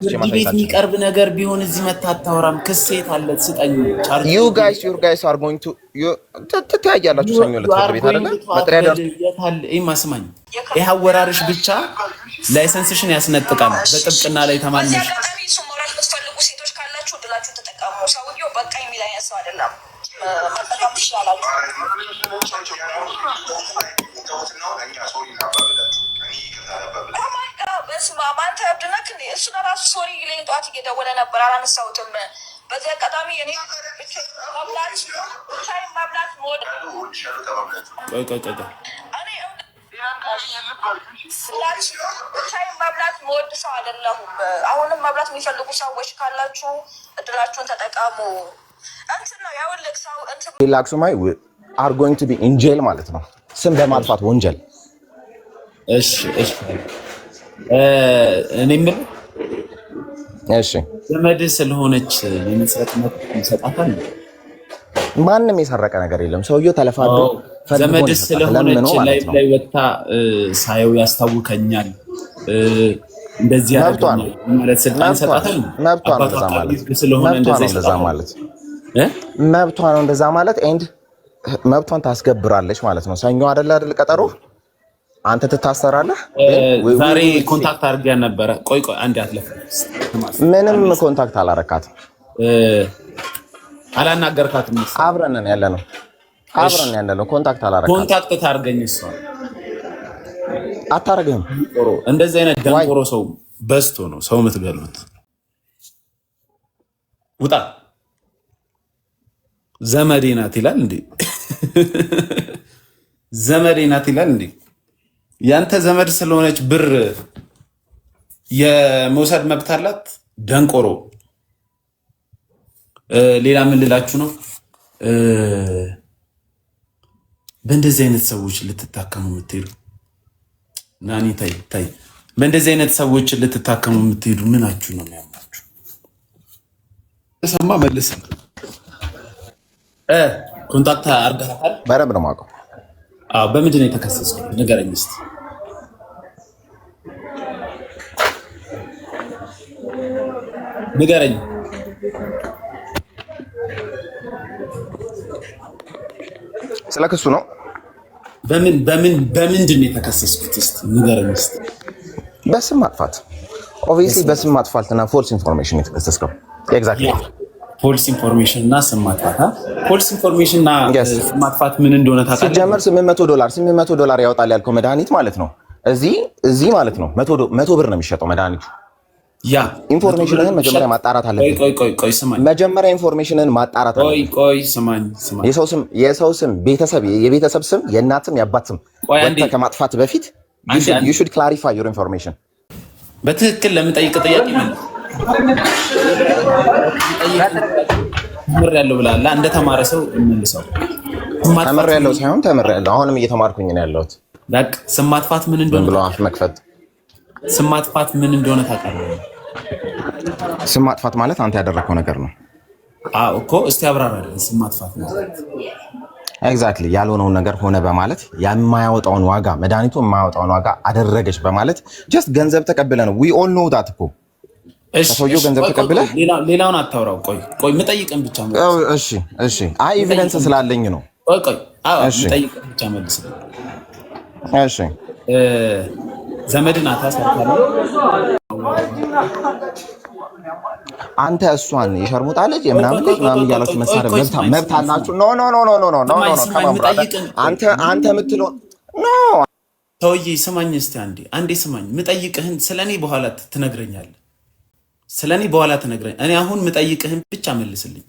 ፍርድ ቤት የሚቀርብ ነገር ቢሆን እዚህ መታታወራም ክሴት አለ ስጠኝ ቻርጅ you guys are going to ትተያያላችሁ ሰኞ ዕለት ፍርድ ቤት አይደለ መጥሪያ ደርሶ የታል ማስማኝ ይሄ አወራርሽ ብቻ ላይሰንስሽን ያስነጥቃል በጥብቅና ላይ ተማንነሽ ሞራል የምትፈልጉ ሴቶች ካላችሁ እድላችሁ ተጠቀሙ ሰውየው በቃ የሚል አይነት ሰው አይደለም መጠቀም ትችላላችሁ በስመ አብ አንተ እብድነክ እሱ ለራሱ ሶሪ ይለኝ ጠዋት እየደወለ ነበር አላነሳሁትም በዚህ አጋጣሚ እኔ ማብላት ሞድ ማብላት ሞድ ሰው አይደለሁም አሁንም ማብላት የሚፈልጉ ሰዎች ካላችሁ እድላችሁን ተጠቀሙ እንትን ነው ያውልክ ሰው እንትን ሪላክሱማይ are going to be in jail ማለት ነው ስም በማጥፋት ወንጀል እሺ እኔ ምን እሺ ዘመድ ስለሆነች የመስረት መብት ይሰጣታል ማንንም የሰረቀ ነገር የለም ሰውየው ተለፋዶ ዘመድ ስለሆነች ላይ ወጣ ሳይው ያስታውከኛል እንደዚህ ያደርጋል ማለት ስልጣን ይሰጣታል መብቷ ነው እንደዛ ማለት ኤንድ መብቷን ታስከብራለች ማለት ነው ሰኞ አይደል ቀጠሮ አንተ ትታሰራለህ ዛሬ ኮንታክት አድርገህ ነበር ቆይ አንዴ አትለፍ ምንም ኮንታክት አላረካትም አላናገርካትም አብረን ያለነው ኮንታክት አላረካትም ኮንታክት ታርገኝ እሷ አታረግም እንደዚህ አይነት ደንቆሮ ሰው በስቶ ነው ሰው የምትገሉት ውጣ ዘመዴ ናት ይላል እንዴ ዘመዴ ናት ይላል እንዴ ያንተ ዘመድ ስለሆነች ብር የመውሰድ መብት አላት ደንቆሮ ሌላ ምን ልላችሁ ነው በእንደዚህ አይነት ሰዎች ልትታከሙ የምትሄዱ ናኒ ታይ በእንደዚህ አይነት ሰዎች ልትታከሙ የምትሄዱ ምናችሁ ነው የሚያማችሁ ተሰማ መልስ ኮንታክት አርጋታል በረብ ነው ማቀው በምንድን ነው የተከሰስኩት ንገረኝ እስቲ ንገረኝ ስለክሱ ነው በምንድን ነው የተከሰስኩት እስቲ ንገረኝ እስቲ በስም ማጥፋት ኦብቪየስሊ በስም ማጥፋትና ፎልስ ኢንፎርሜሽን የተከሰስከው ኤግዛክትሊ ፎልስ ኢንፎርሜሽን እና ስም ማጥፋት ፎልስ ኢንፎርሜሽን እና ስም ማጥፋት ምን እንደሆነ ታውቃለህ ሲጀመር $800 ያወጣል ያልከው መድኃኒት ማለት ነው እዚህ ማለት ነው 100 ብር ነው የሚሸጠው መድኃኒቱ ያ ኢንፎርሜሽንን መጀመሪያ ማጣራት አለብህ ቆይ ስማኝ መጀመሪራ ኢንፎርሜሽንን ማጣራት አለብህ ቆይ ስማኝ የሰው ስም የቤተሰብ ስም የእናት ስም የአባት ስም ከማጥፋት በፊት you should clarify your information በትክክል ለምጠይቅ ጥያቄ ማለት ተምሬያለሁ ብላላ እንደ ተማረ ሰው እንልሰው ተምሬያለሁ ሳይሆን ተምሬያለሁ አሁንም እየተማርኩኝ ነው ያለሁት በቃ ስም ማጥፋት ምን እንደሆነ ብሎ አፍ መክፈት ስም ማጥፋት ምን እንደሆነ ታውቃለህ ስም ማጥፋት ማለት አንተ ያደረከው ነገር ነው እኮ እስቲ አብራራልኝ ስም ማጥፋት ማለት ኤግዛክትሊ ያልሆነውን ነገር ሆነ በማለት የማያወጣውን ዋጋ መድኃኒቱ የማያወጣውን ዋጋ አደረገች በማለት ጀስት ገንዘብ ተቀብለ ነው we all know that እኮ ሰውየው ገንዘብ ተቀብለ ሌላውን አታውራው ቆይ መጠይቀን ብቻ እሺ አይ ኤቪደንስ ስላለኝ ነው ቆይ መጠይቀን ብቻ መልስ እሺ ዘመድና ታሰርካለ አንተ እሷን የሸርሙጣ ልጅ የምናምን ልጅ ምናምን እያላችሁ መሳረብ መብት አላችሁ ኖ አንተ የምትለው ኖ ሰውዬ ስማኝ እስቲ አንዴ ስማኝ ምጠይቅህን ስለኔ በኋላ ትነግረኛለህ እኔ አሁን ምጠይቅህን ብቻ መልስልኝ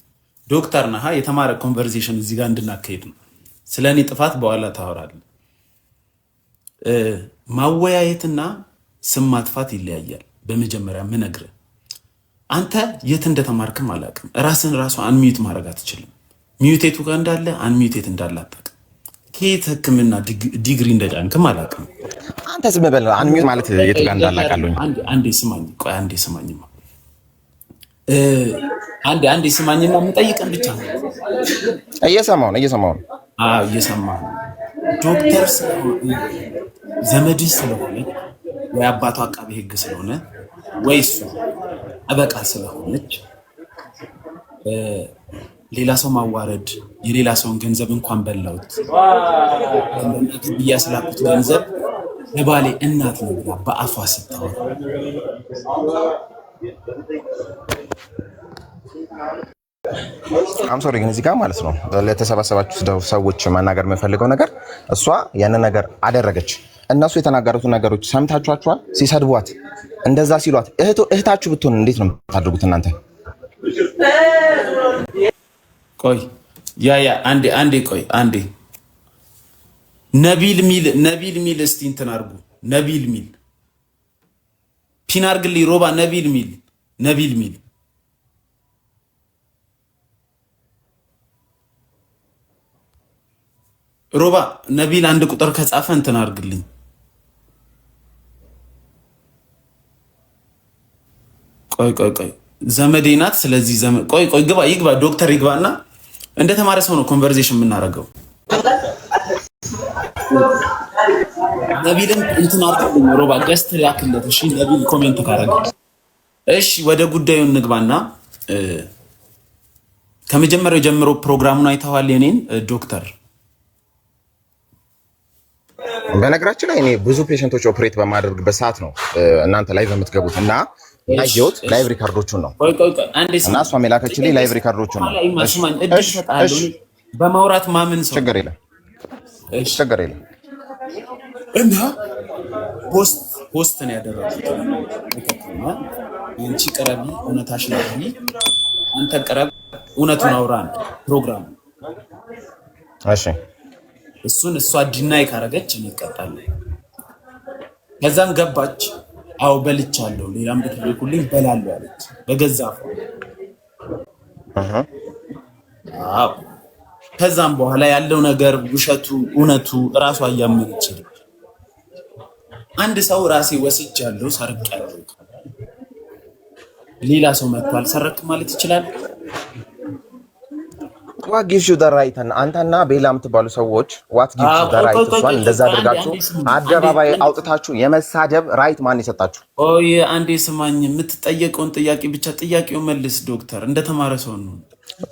ዶክተር ነህ የተማረ ኮንቨርሴሽን እዚህ ጋር እንድናካሄድ ነው ስለኔ ጥፋት በኋላ ታወራለህ ማወያየትና ስም ማጥፋት ይለያያል በመጀመሪያ ምነግርህ አንተ የት እንደተማርክም አላውቅም ራስን አንሚዩት ማድረግ አትችልም ሚዩቴቱ ጋር እንዳለ አንሚዩቴት እንዳለ አታውቅም ከየት ህክምና ዲግሪ እንደጫንክም አላውቅም አንተ ዝም በል አንሚዩት ማለት የት ጋር እንዳለ አውቃለሁ አንዴ ስማኝማ አንዴ ስማኝና የምጠይቀን ብቻ ነው እየሰማሁ ነው እየሰማሁ ዶክተር ዘመድህ ስለሆነ ወይ አባቱ አቃቤ ህግ ስለሆነ ወይ እሱ ጠበቃ ስለሆነች ሌላ ሰው ማዋረድ የሌላ ሰውን ገንዘብ እንኳን በላውት ብያ ስላኩት ገንዘብ ለባሌ እናት ነው ብላ በአፏ ስታወራ ሶሪ ግን እዚህ ጋር ማለት ነው ለተሰባሰባችሁ ሰዎች መናገር የምፈልገው ነገር እሷ ያንን ነገር አደረገች። እነሱ የተናገሩትን ነገሮች ሰምታችኋቸዋል። ሲሰድቧት እንደዛ ሲሏት እህታችሁ ብትሆን እንዴት ነው የምታደርጉት እናንተ? ቆይ አንዴ ቆይ አንዴ ነቢል ሚል እስቲ እንትን አድርጉ። ነቢል ሚል ፒን አድርግልኝ ሮባ። ነቢል ሚል ሮባ ነቢል አንድ ቁጥር ከጻፈ እንትን አድርግልኝ። ቆይ ዘመዴ ናት። ስለዚህ ቆይ ይግባ ዶክተር ይግባና እንደተማረ ሰው ነው ኮንቨርሴሽን የምናደርገው። ነቢልን እንትን አድርግልኝ ሮባ ገስት ላክለት። እሺ ነቢል ኮሜንት ካረገ እሺ ወደ ጉዳዩ እንግባና ከመጀመሪያው ጀምሮ ፕሮግራሙን አይተዋል የኔን ዶክተር? በነገራችን ላይ እኔ ብዙ ፔሸንቶች ኦፕሬት በማድረግበት ሰዓት ነው እናንተ ላይ በምትገቡት እና ያየሁት ላይቭ ሪካርዶቹን ነው እና እሷም የላከችልኝ ላይቭ ሪካርዶቹን ነው። በማውራት ማምን ሰው ችግር የለም እና ፖስት ነው ያደረጉት። አንቺ ቀረቢ እውነታሽ ነው፣ አንተ ቀረብ እውነቱን አውራ ነው ፕሮግራሙ። እሺ እሱን እሷ ዲናይ ካረገች እንቀጣለን። ከዛም ገባች። አው በልቻለሁ ሌላም ብትልኩልኝ በላለሁ አለች በገዛ አዎ። ከዛም በኋላ ያለው ነገር ውሸቱ እውነቱ እራሷ አያመነች። አንድ ሰው ራሴ ወስጃለሁ ሰርቄያለሁ፣ ሌላ ሰው መጥቶ አልሰረክም ማለት ይችላል? what gives you the right? አንተና ቤላ የምትባሉ ሰዎች what gives you the right? እሷን እንደዛ አድርጋችሁ አደባባይ አውጥታችሁ የመሳደብ ራይት ማን የሰጣችሁ? አንዴ ስማኝ፣ የምትጠየቀውን ጥያቄ ብቻ ጥያቄው መልስ። ዶክተር እንደተማረ ሰው ነው።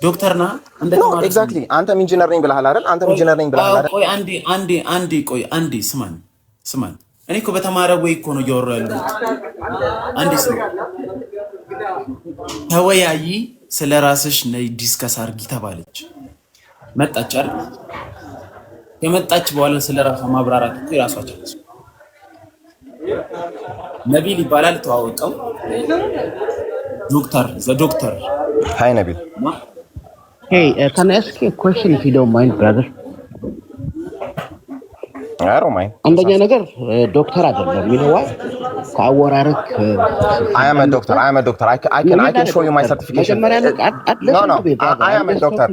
ዶክተር ና እንደተማረ ኤግዛክትሊ። አንተም ኢንጂነር ነኝ ብለሃል አይደል? አንተም ኢንጂነር ነኝ ብለሃል አይደል? ቆይ አንዴ ስማኝ። እኔ እኮ በተማረ ወይ እኮ ነው እያወራሁ ያለሁት። አንዴ ስማኝ። ተወያይ ስለ ራስሽ ነይ ዲስከስ አርጊ ተባለች። መጣች አይደል? ከመጣች በኋላ ስለ ራሷ ማብራራት እኮ የራሷ ቻለች። ነቢል ይባላል፣ ተዋወቀው። ዶክተር ሃይ ነቢል። Hey, can I ask you a question if you don't mind, brother? I don't mind. አንደኛ ነገር ዶክተር አይደለም የሚለዋ ከአወራረክ I am a doctor. I can show you my certification. No, I am a doctor.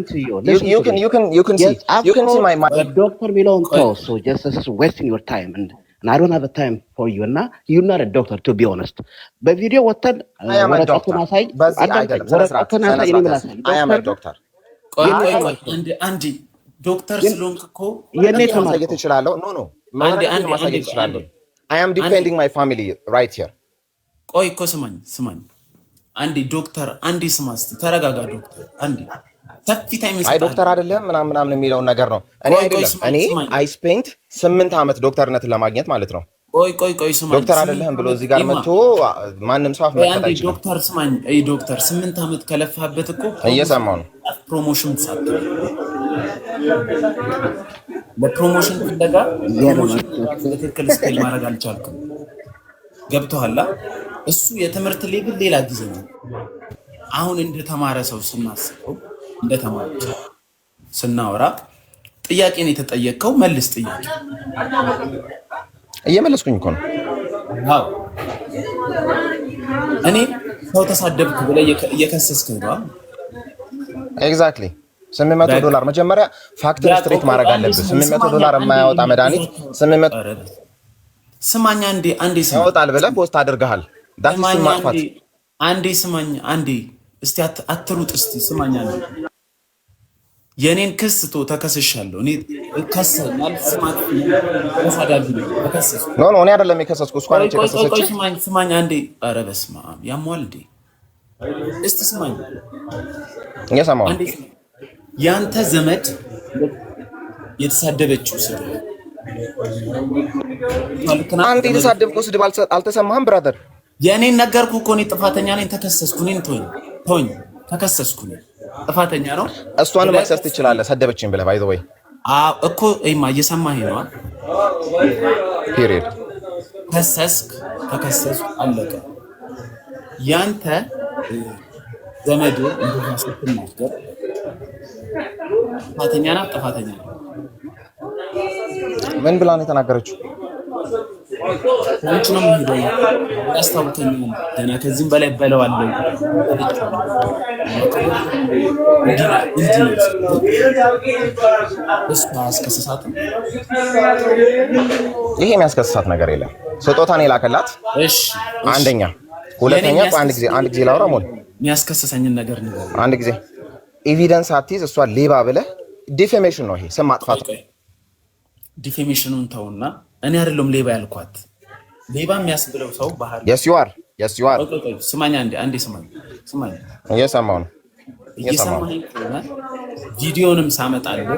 You can see my doctor የሚለውን ተው. So just wasting your time and I don't have a time for you. እና you're not a doctor, to be honest. በቪዲዮ ወተን ወረቀቱን አሳይ። ወረቀቱን አሳይ። I am a doctor. ቆይ አንዴ ዶክተር ስለሆንክ እኮ የኔ ማሳየት እችላለሁ። ኖ ማሳየት እችላለሁ። I am defending my family right here. ቆይ እኮ ስማኝ አንዴ ዶክተር አንዴ ስማ እስኪ ተረጋጋ ዶክተር አንዴ ሰፊ ታይም አይ ዶክተር አይደለም ምናምን የሚለውን ነገር ነው። እኔ I spent 8 ዓመት ዶክተርነትን ለማግኘት ማለት ነው። ቆይ ስማኝ ዶክተር አይደለም ብሎ እዚህ ጋር መጥቶ ማንም ሰው አፍ መጣ ይችላል። ዶክተር ስማኝ ዶክተር 8 ዓመት ከለፋበት እኮ እየሰማው ነው ፕሮሞሽን ሳትል ለፕሮሞሽን ፍለጋ በትክክል ስኬል ማድረግ አልቻልኩም። ገብቶሃል? እሱ የትምህርት ሌብል ሌላ ጊዜ ነው። አሁን እንደተማረ ሰው ስናስበው እንደተማረ ሰው ስናወራ ጥያቄን የተጠየቀው መልስ ጥያቄ እየመለስኩኝ እኮ ነው። አዎ እኔ ሰው ተሳደብክ ብለህ እየከሰስክ ነው። ኤግዛክትሊ $800 መጀመሪያ ፋክተሪ ስትሬት ማድረግ አለብህ። $800 የማያወጣ መድኃኒት 800 ስማኝ አንዴ ያወጣል ብለህ ፖስት አድርገሃል። ዳት is ማጥፋት። አንዴ እስቲ አትሩጥ። እስቲ ስማኝ አንዴ የኔን ክስ ተከስሻለሁ። እኔ ከሰናል ስማት ተሳዳቢ ተከሰስኩ። ኖ እኔ አይደለም የከሰስኩ እሷ ነች የከሰሰች። ስማኝ አንዴ። ኧረ በስመ አብ ያሟል እንዴ! እስቲ ስማኝ፣ እየሰማሁ ነው። ያንተ ዘመድ የተሳደበችው ስድብ አንተ የተሳደብከው ስድብ አልተሰማህም? ብራዘር የእኔን ነገርኩህ እኮ እኔ ጥፋተኛ ነኝ፣ ተከሰስኩ። እኔን ተወኝ፣ ተከሰስኩ፣ ጥፋተኛ ነው። እሷን መክሰስ ትችላለህ፣ ሰደበችኝ ብለህ ባይ ዘ ወይ እኮ እየሰማኸኝ ነው። ፒሪየድ ከሰስክ፣ ተከሰስኩ፣ አለቀ። ያንተ ዘመድ እንደዛ ስትናገር ጥፋተኛ ናት፣ ጥፋተኛ ነው። ምን ብላ ነው የተናገረችው? አንቺ ነው የሚሄደው ያስታውከኝ ገና ከዚህም በላይ በለዋለሁ። ይሄ የሚያስከስሳት ነገር የለም። ስጦታን የላከላት አንደኛ፣ ሁለተኛ አንድ ጊዜ ላውራ ሞል የሚያስከስሰኝን ነገር ነው። አንድ ጊዜ ኤቪደንስ አትይዝ፣ እሷ ሌባ ብለህ ዲፌሜሽን ነው ይሄ፣ ስም ማጥፋት። ዲፌሜሽኑን ተውና እኔ አይደለም ሌባ ያልኳት። ሌባ የሚያስብለው ሰው ባህሪ yes you are ስማኝ፣ አንዴ ስማኝ። እየሰማሁ ነው። እየሰማኸኝ ከሆነ ቪዲዮንም ሳመጣለሁ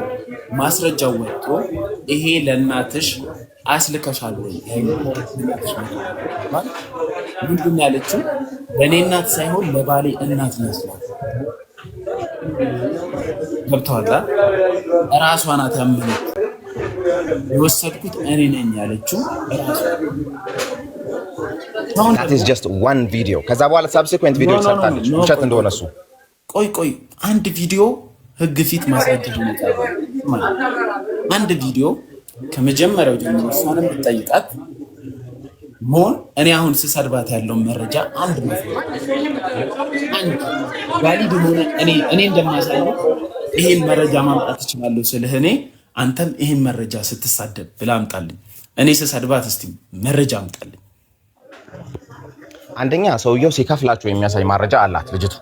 ማስረጃው ወጥቶ ይሄ ለእናትሽ አስልከሻል ወይ? ምንድን ነው ያለችው? ለእኔ እናት ሳይሆን ለባሌ እናት ይመስላል። ገብቶሃል? እራሷ ናት ያመነች። የወሰድኩት እኔ ነኝ ያለችው እራሷ። that is just one video። ከዛ በኋላ subsequent video ሰርታለች ውሸት እንደሆነ እሱ። ቆይ አንድ ቪዲዮ ህግ ፊት ማስረጃ ይመጣል። አንድ ቪዲዮ ከመጀመሪያው ጀምሮ እሷንም ብትጠይቃት ሞን እኔ አሁን ስሰድባት ያለውን መረጃ አንድ ቫሊድ ሆነ እኔ እንደማሳየው ይሄን መረጃ ማምጣት እችላለሁ ስልህ እኔ አንተም ይሄን መረጃ ስትሳደብ ብላ አምጣልኝ። እኔ ስሰድባት እስቲ መረጃ አምጣልኝ። አንደኛ ሰውየው ሲከፍላችሁ የሚያሳይ መረጃ አላት ልጅቱ።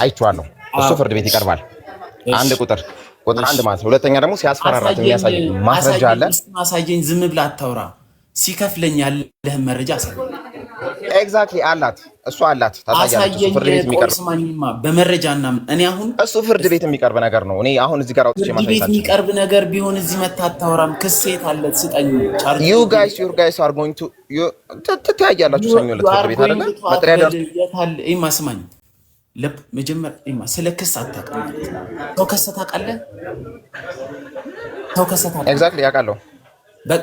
አይቼዋለሁ። እሱ ፍርድ ቤት ይቀርባል። አንድ ቁጥር አንድ ማለት። ሁለተኛ ደግሞ ሲያስፈራራት የሚያሳይ ማስረጃ አለ። ማሳየኝ፣ ዝም ብላ አታውራ። ሲከፍለኝ ያለህን መረጃ አሳየኝ። ኤግዛክትሊ አላት፣ እሱ አላት። ታሳያለች። ፍርድ ቤት የሚቀርብ በመረጃና እኔ አሁን እሱ ፍርድ ቤት የሚቀርብ ነገር ነው። እኔ አሁን እዚህ ጋር አውጥቼ ማሳየት ቤት የሚቀርብ ነገር ቢሆን እዚህ መታ አታውራም። ክሴት አለ ስጠኝ። you guys are going to ትተያያላችሁ። ሰኞ ዕለት ፍርድ ቤት አይደለ? መጥሪያ ይታል። ስማኝ፣ መጀመሪያ ስለ ክስ አታውቅም። ሰው ከሰተ ታውቃለህ? ሰው ከሰተ ኤግዛክትሊ ያውቃለሁ።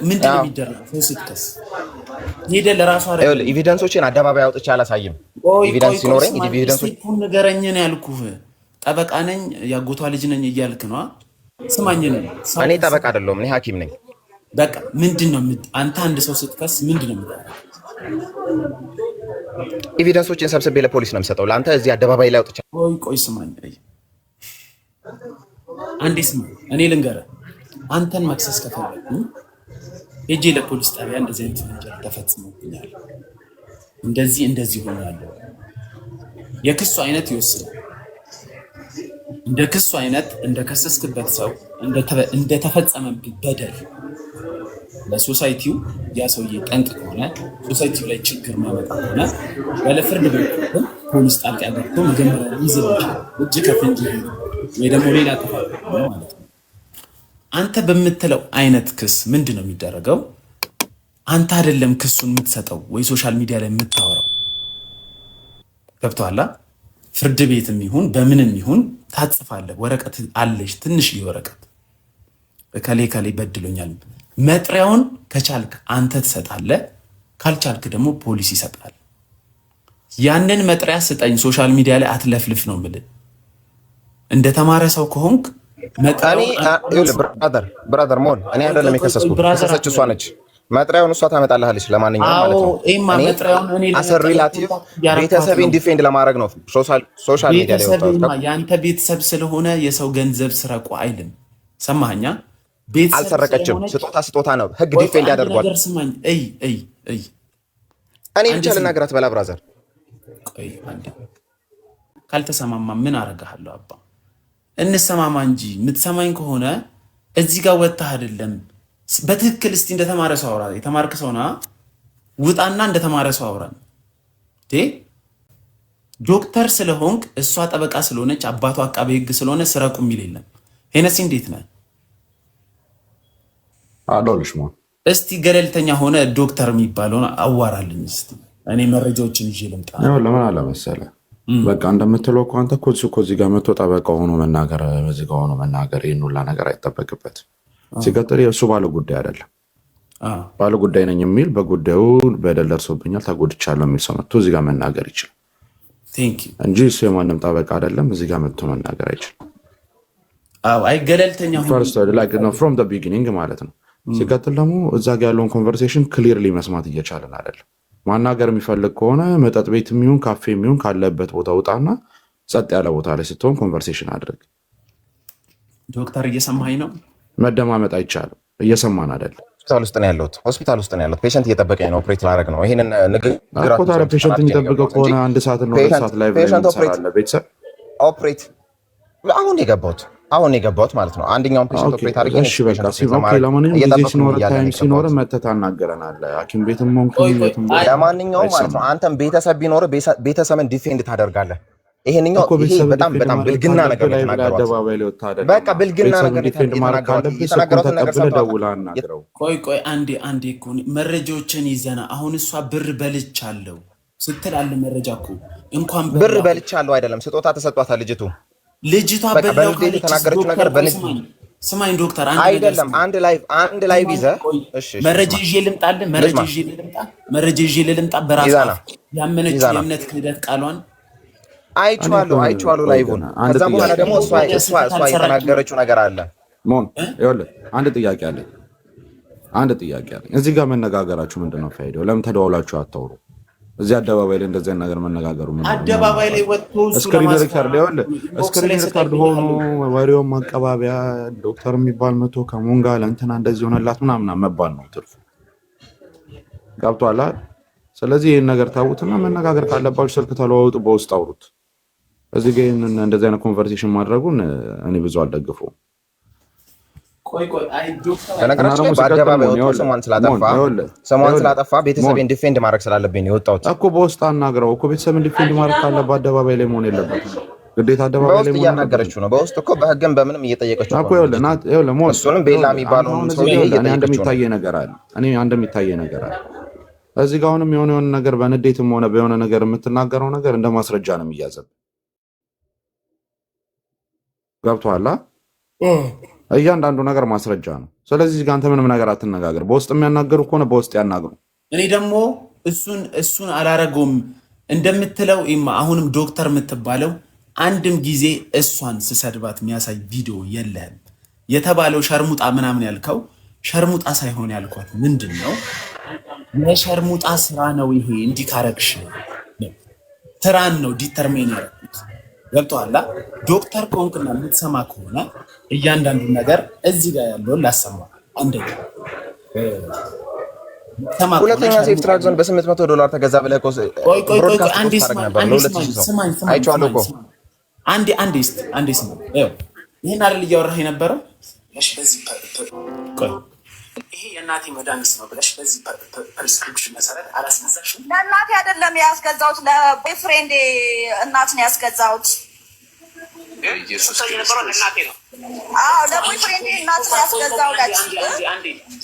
ምንድን ነው የሚደረገው? ሰው ስትከስ ሄደህ ለራሱ አይደል? ኤቪደንሶችን አደባባይ አውጥቼ አላሳይም። ኤቪደንስ ሲኖረኝ ኤቪደንሶችን ንገረኝ ነው ያልኩህ። ጠበቃ ነኝ ያጎቷ ልጅ ነኝ እያልክ ነው። ስማኝ ነው። እኔ ጠበቃ አይደለሁም፣ እኔ ሐኪም ነኝ። በቃ ምንድን ነው አንተ አንድ ሰው ስትከስ ምንድን ነው የምታደርገው? ኤቪደንሶችን ሰብስቤ ለፖሊስ ነው የምሰጠው። ለአንተ እዚህ አደባባይ ላይ አውጥቼ ቆይ ስማኝ፣ አንዴ ስማኝ። እኔ ልንገርህ፣ አንተን መክሰስ ከፈለግኝ ሄጄ ለፖሊስ ጣቢያ እንደዚህ አይነት ወንጀል ተፈጽሞብኛል፣ እንደዚህ ሆኛለሁ። የክሱ አይነት ይወስናል። እንደ ክሱ አይነት እንደከሰስክበት ሰው እንደተፈጸመብህ በደል ለሶሳይቲው ያ ሰውዬ ጠንቅ ከሆነ ሶሳይቲው ላይ ችግር ማመጣ ከሆነ ያለ ፍርድ ቤት ፖሊስ ጣልቃ ገብቶ መጀመሪያ ይዘው እጅ ከፍንጅ ወይ ደግሞ ሌላ ጥፋት ማለት ነው። አንተ በምትለው አይነት ክስ ምንድን ነው የሚደረገው? አንተ አይደለም ክሱን የምትሰጠው ወይ ሶሻል ሚዲያ ላይ የምታወራው። ገብቶሃል? ፍርድ ቤትም ይሁን በምንም ይሁን ታጽፋለህ። ወረቀት አለሽ፣ ትንሽ ወረቀት ከሌ በድሎኛል። መጥሪያውን ከቻልክ አንተ ትሰጣለህ፣ ካልቻልክ ደግሞ ፖሊስ ይሰጣል። ያንን መጥሪያ ስጠኝ፣ ሶሻል ሚዲያ ላይ አትለፍልፍ ነው የምልህ። እንደተማረ ሰው ከሆንክ ብራዘር ሞን እኔ አይደለም የከሰስኩት፣ የከሰሰችው እሷ ነች። መጥሪያውን እሷ ታመጣልሃለች። ለማንኛውም ማለት ነው አሰር ሪላቲቭ ቤተሰቤን ዲፌንድ ለማድረግ ነው ሶሻል ሚዲያ ላይ ወጣው። ያንተ ቤተሰብ ስለሆነ የሰው ገንዘብ ስረቁ አይልም። ሰማኸኛ? አልሰረቀችም። ስጦታ ነው። ህግ ዲፌንድ ያደርጓል። እኔ ብቻ ልናገራት በላ ብራዘር። ቆይ አንዴ፣ ካልተሰማማ ምን አረጋለሁ? አባ እንሰማማ እንጂ የምትሰማኝ ከሆነ እዚህ ጋር ወጣህ አይደለም። በትክክል እስቲ እንደተማረ ሰው አውራ። የተማርክ ሰውና ውጣና እንደተማረ ሰው አውራ። ዶክተር ስለሆንክ እሷ ጠበቃ ስለሆነች አባቷ አቃቤ ሕግ ስለሆነ ስረቁ የሚል የለም። ሄነሲ እንዴት ነህ? አለሁልሽ። እስቲ ገለልተኛ ሆነ ዶክተር የሚባለውን አዋራልኝ እስቲ። እኔ መረጃዎችን ይዤ ልምጣ። ለምን አለ መሰለህ፣ በቃ እንደምትለው እኮ አንተ እኮ እዚህ ጋር መጥቶ ጠበቃ ሆኖ መናገር፣ በዚህ ጋር ሆኖ መናገር ይህን ሁላ ነገር አይጠበቅበትም። ሲቀጥል የእሱ ባለ ጉዳይ አይደለም። ባለ ጉዳይ ነኝ የሚል በጉዳዩ በደል ደርሶብኛል ተጎድቻለሁ የሚል ሰው መጥቶ እዚህ ጋር መናገር ይችላል እንጂ እሱ የማንም ጠበቃ አይደለም። እዚህ ጋር መጥቶ መናገር አይችልም። አይ ገለልተኛ ፍሮም ዘ ቢጊኒንግ ማለት ነው። ሲቀጥል ደግሞ እዛ ጋ ያለውን ኮንቨርሴሽን ክሊርሊ መስማት እየቻለን አይደለም። ማናገር የሚፈልግ ከሆነ መጠጥ ቤት የሚሆን ካፌ የሚሆን ካለበት ቦታ ውጣና ጸጥ ያለ ቦታ ላይ ስትሆን ኮንቨርሴሽን አድርግ። ዶክተር እየሰማኝ ነው? መደማመጥ አይቻልም። እየሰማን አይደለም። ሆስፒታል ውስጥ ነው ያለሁት። ፔሸንት እየጠበቀኝ ነው። ኦፕሬት ላደርግ ነው። ይሄንን ንግግር ፔሸንት የሚጠብቀው ከሆነ 1 ሰዓት ነው 2 ሰዓት ላይ ቤተሰብ ኦፕሬት አሁን የገባሁት ማለት ነው። አንደኛውን ፔሸንት ኦፕሬት አድርጌ እሺ በቃ ለማንኛውም ጊዜ ሲኖር ታይም ሲኖር መተህ ታናገረናለህ። ሐኪም ቤትም ሆንክ ለማንኛውም ማለት ነው። አንተም ቤተሰብ ቢኖር ቤተሰብን ዲፌንድ ታደርጋለህ። ይሄንኛው በጣም ብልግና ነገር ነው የተናገሩት። በቃ ብልግና ነገር የተናገሩት ነገር ሰምተው ቆይ አንዴ እኮ መረጃዎችን ይዘና አሁን እሷ ብር በልቻለሁ ስትል አለ መረጃ እኮ እንኳን ብር በልቻለሁ አይደለም ስጦታ ተሰጥቷታል ልጅቷ በለው የተናገረችው ነገር ስማኝ ዶክተር አይደለም። አንድ ላይ ይዘህ መረጃ ይዤ ልምጣ በራሷ ያመነችው የእምነት ክህደት ቃሏን አይቼዋለሁ ላይቭን። ከዛ በኋላ ደግሞ እሷ የተናገረችው ነገር አለ። ሞን ይኸውልህ አንድ ጥያቄ አለኝ። እዚህ ጋር መነጋገራችሁ ምንድን ነው ፋይዳው? ለምን ተደዋውላችሁ አታውሩ? እዚህ አደባባይ ላይ እንደዚህ ነገር መነጋገሩ ምን አደባባይ ላይ ወጥቶ ስክሪን ሪከርድ ሆኖ ወሬው ማቀባቢያ ዶክተር የሚባል መቶ ከሞን ጋር ለእንትና እንደዚህ ሆነላት ምናምን መባል ነው ትርፉ። ገብቶሃል? ስለዚህ ይህን ነገር ታውትና መነጋገር ካለባችሁ ስልክ ተለዋውጡ፣ በውስጥ አውሩት። እዚህ ጋር እንደዚህ አይነት ኮንቨርሴሽን ማድረጉን እኔ ብዙ አልደግፈውም። በነገራችን በአደባባይ ወጥቶ ስሟን ስላጠፋ ቤተሰቤን ዲፌንድ ማድረግ ስላለብኝ ነው የወጣሁት እኮ። በውስጥ አናግረው እኮ። ቤተሰብን ዲፌንድ ማድረግ ካለበት አደባባይ ላይ መሆን የለበትም ግዴታ። አደባባይ ላይ እያናገረችው ነው። በውስጥ እኮ በህግም በምንም እየጠየቀችው እኮ። ይኸውልህ እሱንም ቤላ የሚባለውን ሰው እንደሚታየ ነገር አለ። እዚህ ጋር አሁንም የሆነ ነገር በንዴትም ሆነ በሆነ ነገር የምትናገረው ነገር እንደ ማስረጃ ነው የሚያዘብ። ገብቶሃል? እያንዳንዱ ነገር ማስረጃ ነው። ስለዚህ ጋር አንተ ምንም ነገር አትነጋገር። በውስጥ የሚያናገሩ ከሆነ በውስጥ ያናግሩ። እኔ ደግሞ እሱን አላረገውም እንደምትለው አሁንም ዶክተር የምትባለው አንድም ጊዜ እሷን ስሰድባት የሚያሳይ ቪዲዮ የለህም። የተባለው ሸርሙጣ ምናምን ያልከው ሸርሙጣ ሳይሆን ያልኳት ምንድን ነው የሸርሙጣ ስራ ነው ይሄ። እንዲህ ካረግሽ ስራን ነው ዲተርሚን ያደረኩት። ገብቶሃል? ዶክተር ከሆንክና የምትሰማ ከሆነ እያንዳንዱ ነገር እዚህ ጋር ያለውን ላሰማ። አንደኛ ሁለተኛ ሴፍ ትራክ ዞን $800 ተገዛ ብለህ አንዴ ስማ። ይህን አይደል እያወራህ የነበረው? ይሄ የእናቴ መድኃኒት ነው ብለሽ በዚህ ፕሪስክሪፕሽን መሰረት አላስገዛሽም? ለእናቴ አይደለም ያስገዛሁት፣ ለቦይፍሬንድ እናት ነው ያስገዛሁት። ለቦይፍሬንድ እናት ነው ያስገዛሁት።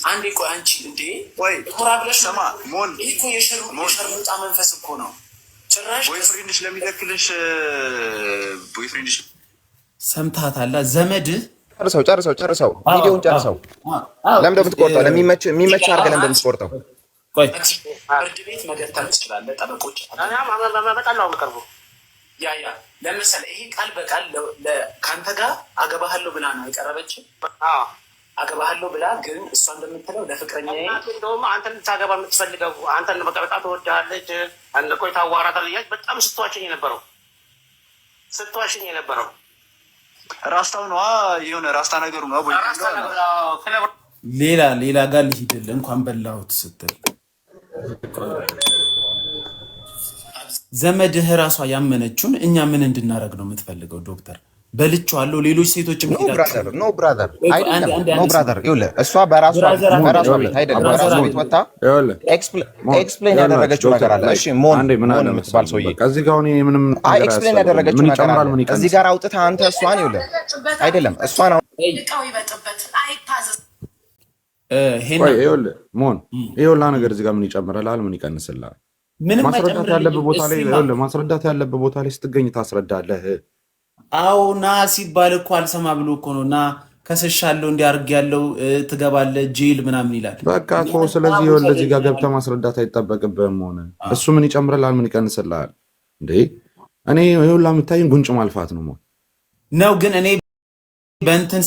አንዴ ቆይ አንቺ እንዴ ሆራ ብለሽ ሰማ ሞን እኮ የሸርሙጣ መንፈስ እኮ ነው። ጭራሽ ቦይፍሬንድሽ ለሚለክልሽ ቦይፍሬንድሽ ሰምታታላ ዘመድ ጨርሰው ቪዲዮውን ጨርሰው። ለምን እንደምትቆርጠው የሚመች አድርገህ ለምን እንደምትቆርጠው? ቆይ ፍርድ ቤት መገተል ትችላለህ። ጠበቆች ያ ለምሳሌ ይሄ ቃል በቃል ከአንተ ጋር አገባሃለሁ ብላ ነው የቀረበችው። አገባሃለሁ ብላ ግን እሷ እንደምትለው ለፍቅረኛዬ እንደውም አንተን ልታገባ የምትፈልገው አንተን በቃ በጣም ትወድሃለች። ቆይ ታዋራታለህ። በጣም ስትዋሽኝ የነበረው ራስታው ነው የሆነ ራስታ ነገሩ ነው። ሌላ ጋር ልሂድልህ እንኳን በላሁት ስትል ዘመድህ ራሷ ያመነችውን እኛ ምን እንድናረግ ነው የምትፈልገው? ዶክተር በልቼዋለሁ። ሌሎች ሴቶችም ኖ ብራዘር ይኸውልህ፣ እሷ በራሷ ቤት አይደለም በራሷ ቤት ወጣ ኤክስፕሌን ያደረገችው ነገር አለ። እሺ ሞን የምትባል ሰውዬ ከዚህ ጋር ምንም ኤክስፕሌን ያደረገችው ነገር አለ። እዚህ ጋር አውጥተህ አንተ እሷን ይኸውልህ አይደለም እሷን ይኸውልህ ሞን ይኸውልህ ነገር እዚህ ጋር ምን ይጨምርልሃል? ምን ይቀንስልሃል? ማስረዳት ያለብህ ቦታ ላይ ስትገኝ ታስረዳለህ። አዎ ና ሲባል እኮ አልሰማ ብሎ እኮ ነው። ና ከሰሻለሁ እንዲያርግ ያለው ትገባለህ ጄል ምናምን ይላል። በቃ እኮ ስለዚህ ይኸውልህ እዚህ ጋር ገብተህ ማስረዳት አይጠበቅብህም። ሆነ እሱ ምን ይጨምርልሃል? ምን ይቀንስልሃል? እንዴ እኔ ይኸውልህ የምታይኝ ጉንጭ ማልፋት ነው ነው። ግን እኔ በእንትን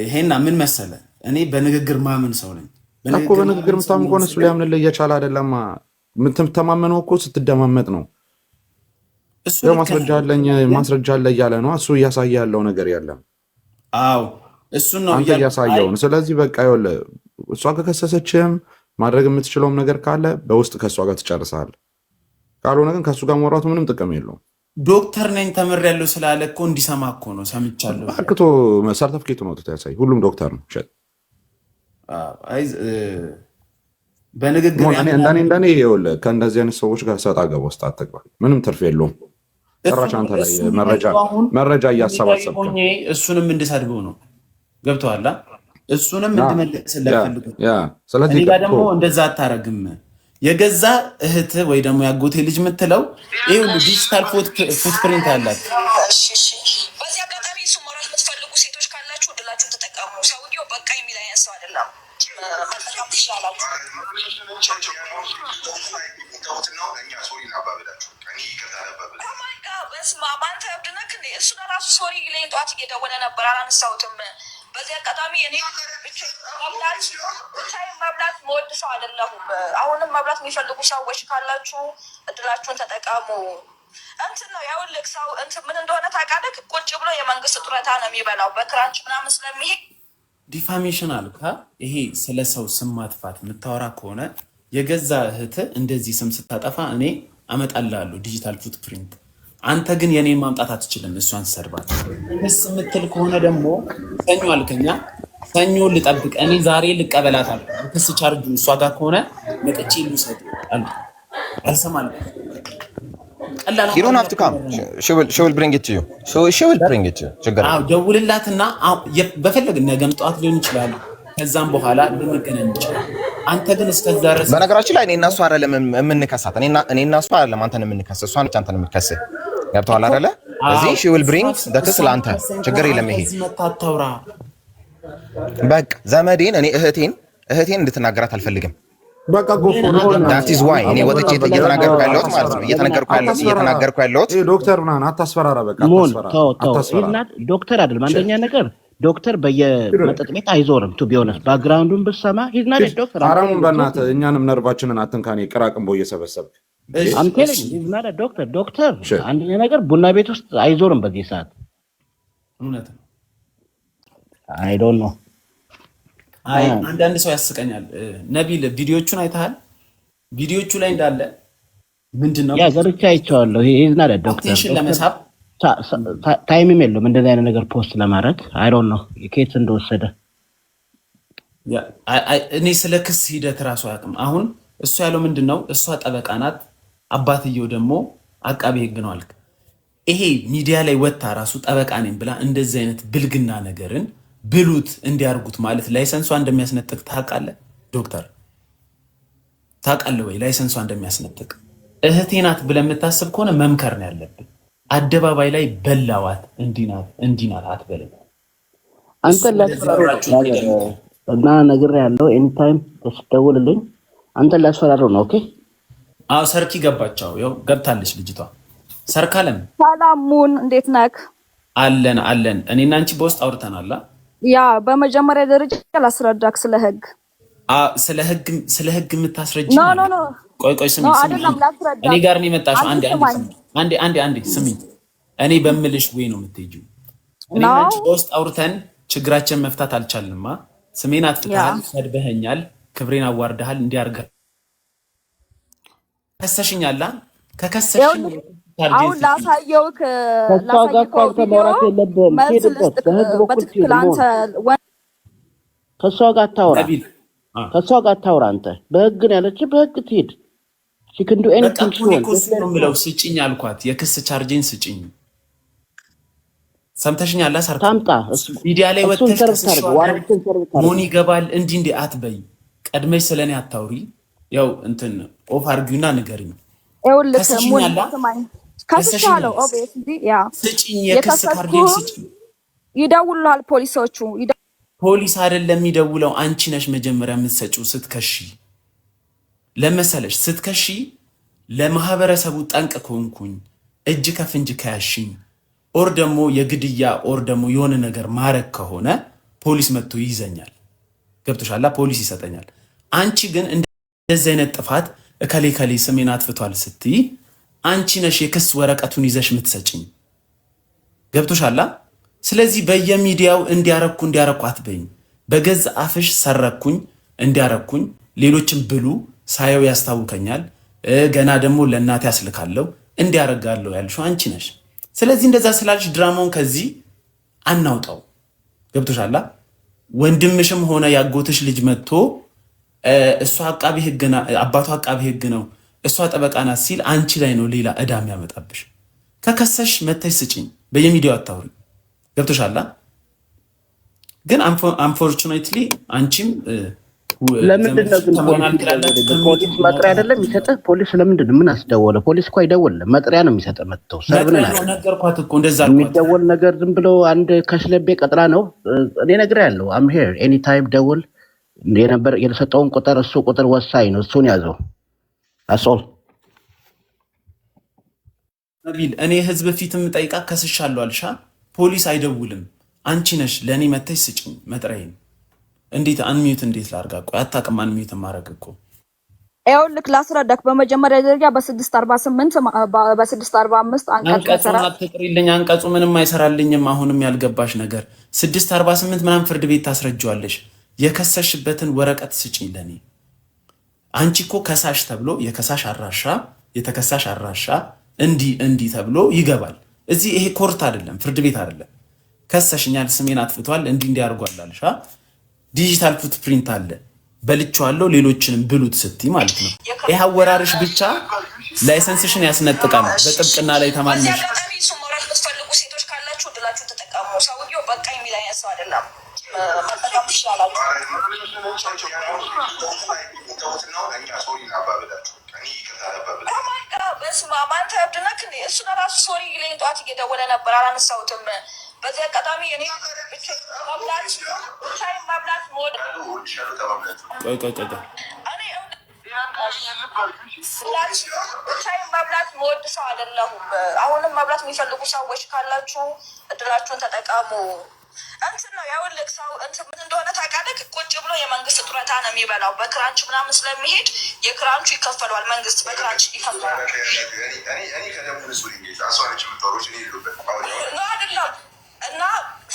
ይሄና ምን መሰለህ እኔ በንግግር ማምን ሰው ነኝ እኮ። በንግግር ምታምን ከሆነ እሱ ሊያምንልህ እየቻለ አይደለም። የምትተማመነው እኮ ስትደማመጥ ነው። ማስረጃ አለ እያለ ነው እሱ እያሳየ ያለው ነገር ያለም። አዎ እሱ ነው አንተ እያሳየውን። ስለዚህ በቃ ይኸውልህ እሷ ከከሰሰችህም ማድረግ የምትችለውም ነገር ካለ በውስጥ ከእሷ ጋር ትጨርሳለህ። ካልሆነ ግን ከእሱ ጋር መውራቱ ምንም ጥቅም የለውም። ዶክተር ነኝ ተምሬያለሁ ስላለ እኮ እንዲሰማ እኮ ነው። ሰምቻለሁ። አክቶ ሰርተፍኬቱን አውጥቶ ያሳይ። ሁሉም ዶክተር ነው። በንግግር እንደኔ ይኸውልህ ከእንደዚህ አይነት ሰዎች ጋር ሰጣ ገባ ውስጥ አትግባ። ምንም ትርፍ የለውም። ጭራሽ አንተ ላይ መረጃ እያሰባሰብክ እሱንም እንድሰድበው ነው። ገብቶሃል? እሱንም እንድመልስለት ፈልጉ። ስለዚህ እኔ ጋር ደግሞ እንደዛ አታረግም። የገዛ እህት ወይ ደግሞ ያጎቴ ልጅ የምትለው ይሄ ሁሉ ዲጂታል ፉትፕሪንት አላት። በዚህ አጋጣሚ እሱ መራት የምትፈልጉ ሴቶች ካላችሁ እድላችሁን ተጠቀሙ። ሰውየው በቃ የሚል አይነት ሰው አይደለም። መጠቀም ትችላላችሁ። አንተ እብድነክ እሱ ለራሱ ሶሪ ጊዜን ጠዋት እየደወለ ነበር፣ አላነሳሁትም። በዚህ አጋጣሚ እኔ ብቻዬን መብላት መወድ ሰው አይደለሁም። አሁንም መብላት የሚፈልጉ ሰዎች ካላችሁ እድላችሁን ተጠቀሙ። እንትን ነው ያውልቅ ሰው እንትን ምን እንደሆነ ታውቃለህ? ቁጭ ብሎ የመንግስት ጡረታ ነው የሚበላው በክራንች ምናምን ስለሚሄድ ዲፋሜሽን አልካ። ይሄ ስለ ሰው ስም ማጥፋት የምታወራ ከሆነ የገዛ እህት እንደዚህ ስም ስታጠፋ እኔ አመጣልሃለሁ ዲጂታል ፉትፕሪንት። አንተ ግን የኔን ማምጣት አትችልም። እሷን ሰርባት ክስ የምትል ከሆነ ደግሞ ሰኞ አልከኛ፣ ሰኞ ልጠብቅ። እኔ ዛሬ ልቀበላት አልኩ። ክስ ቻርጁ እሷ ጋር ከሆነ መጥቼ ልውሰድ አልኩ። አልሰማም። You don't have to come. She will bring it to you. She will bring it to you. ደውልላትና በፈለግ ነገም ጠዋት ሊሆን ይችላል። ከዛም በኋላ ልንገናኝ ይችላል። አንተ ግን እስከዛ ድረስ በነገራችን ላይ እኔና እሷ አይደለም የምንከሳት። እኔና እሷ አይደለም አንተን የምንከሰው፣ እሷ ነች አንተን የምትከስህ። ገብቶሃል አይደለ? እዚህ she will bring the case ለአንተ ችግር የለም። ይሄ በቃ ዘመዴን እኔ እህቴን እንድትናገራት አልፈልግም። በቃ ጎፎ that is why እኔ ወጥቼ እየተናገርኩ ያለሁት ማለት ነው። እየተናገርኩ ያለሁት ዶክተር ምናምን አታስፈራራ። በቃ አታስፈራራ። ዶክተር አይደለም። አንደኛ ነገር ዶክተር በየመጠጥ ቤት አይዞርም። ቱ ቢሆነስ ባክግራውንዱን ብትሰማ ሂዝናት ዶክተር አራሙን በእናትህ እኛንም ነርቫችንን አትንካኔ ቅራቅንቦ እየሰበሰብክ አንተ ሂዝናት ዶክተር አንደኛ ነገር ቡና ቤት ውስጥ አይዞርም በዚህ ሰዓት። እውነት ነው። አይ ዶንት ኖ። አይ አንዳንድ ሰው ያስቀኛል። ነቢል ቪዲዮቹን አይተሃል? ቪዲዮቹ ላይ እንዳለ ምንድነው ያ ዘርቻ አይቼዋለሁ። ሂዝናት ዶክተር አቴንሽን ለመሳብ ታይምም የለውም እንደዚህ አይነት ነገር ፖስት ለማድረግ። አይ ዶንት ኖ የኬት እንደወሰደ እኔ ስለ ክስ ሂደት ራሱ አያውቅም። አሁን እሱ ያለው ምንድነው? እሷ ጠበቃ ናት፣ አባትየው ደግሞ አቃቤ ሕግ ነው አልክ። ይሄ ሚዲያ ላይ ወጣ ራሱ ጠበቃ ነኝ ብላ እንደዚህ አይነት ብልግና ነገርን ብሉት እንዲያርጉት ማለት ላይሰንሷ እንደሚያስነጥቅ ታውቃለህ? ዶክተር ታውቃለህ ወይ ላይሰንሷ እንደሚያስነጥቅ? እህቴ ናት ብለህ የምታስብ ከሆነ መምከር ነው ያለብን። አደባባይ ላይ በላዋት እንዲናት አትበልም። አንተ ላስፈራራችሁ እና ነገር ያለው ኤኒታይም ተስደውልልኝ። አንተ ላስፈራራው ነው። ኦኬ አዎ ሰርኪ ገባቻው። ያው ገብታለች ልጅቷ። ሰርካለም ሰላሙን እንዴት ነክ? አለን እኔና አንቺ በውስጥ አውርተናል። ያ በመጀመሪያ ደረጃ ላስረዳክ ስለ ህግ የምታስረጅ ኖ ቆይ ስሚ እኔ ጋር ነው የመጣሽው። አንዴ ስሚኝ። እኔ በምልሽ ወይ ነው የምትሄጂው። እኔ አንቺ በውስጥ አውርተን ችግራችን መፍታት አልቻልንማ። ስሜን አጥፍተሃል፣ ሰድበኸኛል፣ ክብሬን አዋርደሃል፣ እንዲያርጋ ከሰሽኛላ። ከከሰሽኝ አሁን ላሳየውክ ከሷ ጋር እኮ አንተ ማውራት የለብህም። ሄድበት በህግ በኩል ሲሆን ከሷ ጋር አታውራ፣ ከሷ ጋር አታውራ። አንተ በህግ ነው ያለችህ፣ በህግ ትሄድ። ሲክንዱ ኤኒቲንግ ነው የምለው። ስጭኝ አልኳት፣ የክስ ቻርጅን ስጭኝ። ሰምተሽኛል? አሳርኩ ታምጣ ሚዲያ ላይ ወጥተሽ ሞኒ ይገባል እንዲህ አትበይ። ቀድመሽ ስለኔ አታውሪ። ያው እንትን ኦፍ አርጊውና ንገሪኝ። ይኸውልህ ሞኒ ከስሻለው ኦብቪየስሊ ያ ስጭኝ፣ የክስ ካርዴን ስጭኝ። ይደውሉሃል ፖሊሶቹ። ፖሊስ አይደለም የሚደውለው፣ አንቺ ነሽ መጀመሪያ የምትሰጪው ስትከሺ። ለመሰለሽ ስትከሺ ለማህበረሰቡ ጠንቅ ከሆንኩኝ እጅ ከፍንጅ ከያሽኝ ኦር ደግሞ የግድያ ኦር ደግሞ የሆነ ነገር ማረግ ከሆነ ፖሊስ መጥቶ ይይዘኛል። ገብቶሻላ? ፖሊስ ይሰጠኛል። አንቺ ግን እንደዚህ አይነት ጥፋት እከሌ ከሌ ስሜን አጥፍቷል ስትይ አንቺ ነሽ የክስ ወረቀቱን ይዘሽ የምትሰጭኝ። ገብቶሻላ? ስለዚህ በየሚዲያው እንዲያረኩ አትበይኝ። በገዛ አፍሽ ሰረኩኝ እንዲያረኩኝ ሌሎችም ብሉ ሳየው ያስታውከኛል፣ ገና ደግሞ ለእናቴ ያስልካለሁ እንዲያረጋለሁ ያልሽው አንቺ ነሽ። ስለዚህ እንደዛ ስላልሽ ድራማውን ከዚህ አናውጣው። ገብቶሻላ? ወንድምሽም ሆነ ያጎትሽ ልጅ መጥቶ እሷ አቃቢ ህግ አባቷ አቃቢ ህግ ነው እሷ ጠበቃ ናት ሲል አንቺ ላይ ነው ሌላ እዳም ያመጣብሽ። ከከሰሽ መተሽ ስጭኝ፣ በየሚዲያው አታውሪ። ገብቶሻላ? ግን አንፎርቹኔትሊ አንቺም ለምንድን ነው ግን ፖሊስ መጥሪያ አይደለም የሚሰጥህ? ፖሊስ ለምንድን ነው ምን አስደወለ? ፖሊስ እኮ አይደወልም፣ መጥሪያ ነው የሚሰጥህ። መጥተው ሰርብን ነገርኳት እኮ እንደዛ የሚደወል ነገር ዝም ብሎ አንድ ከሽለቤ ቀጥራ ነው። እኔ ነግሬሃለሁ፣ አም ሄር ኤኒ ታይም ደውል። የነበር የሰጠውን ቁጥር እሱ ቁጥር ወሳኝ ነው፣ እሱን ያዘው። አሶል ነቢል፣ እኔ ህዝብ ፊት የምጠይቃ ከስሻለሁ አልሻ። ፖሊስ አይደውልም፣ አንቺ ነሽ ለእኔ መተሽ ስጭኝ መጥሪያዬን። እንዴት አንሚዩት እንዴት ላርጋ? ቆይ አታውቅም አንሚዩት ማድረግ እኮ። ይኸውልህ ላስረዳክ። በመጀመሪያ ደረጃ በ648 በ645 አንቀጹ አትጥሪልኝ። አንቀጹ ምንም አይሰራልኝም። አሁንም ያልገባሽ ነገር 648 ምናምን ፍርድ ቤት ታስረጃዋለሽ። የከሰሽበትን ወረቀት ስጭኝ ለኔ። አንቺ እኮ ከሳሽ ተብሎ የከሳሽ አራሻ የተከሳሽ አራሻ እንዲህ ተብሎ ይገባል። እዚህ ይሄ ኮርት አይደለም፣ ፍርድ ቤት አይደለም። ከሰሽኛል፣ ስሜን አጥፍቷል፣ እንዲህ አድርጓል አልሻ። ዲጂታል ፉትፕሪንት አለ፣ በልቼዋለሁ ሌሎችንም ብሉት ስትይ ማለት ነው። ይህ አወራርሽ ብቻ ላይሰንስሽን ያስነጥቃል። በጥብቅና ላይ ተማንሽ ሞራል የምትፈልጉ ሴቶች ካላችሁ እድላችሁ ተጠቀሙ። ሰውየው በቃ የሚል አይነት ሰው አይደለም። መጠቀም ትችላላችሁ። በስመ አብ አንተ እብድ ነህ። እሱ ለራሱ ሶሪ ይለኝ ጠዋት እየደወለ ነበር፣ አላነሳሁትም። በዚህ አጋጣሚ እኔ መብላት መወድ ሰው አይደለሁም። አሁንም መብላት የሚፈልጉ ሰዎች ካላችሁ እድላችሁን ተጠቀሙ። እንትን ነው ያውልቅ ሰው እንትን ምን እንደሆነ ታውቃለህ? ቁጭ ብሎ የመንግስት ጡረታ ነው የሚበላው። በክራንች ምናምን ስለሚሄድ የክራንቹ ይከፈለዋል። መንግስት በክራንች ይከፈለዋል። አይደለም እና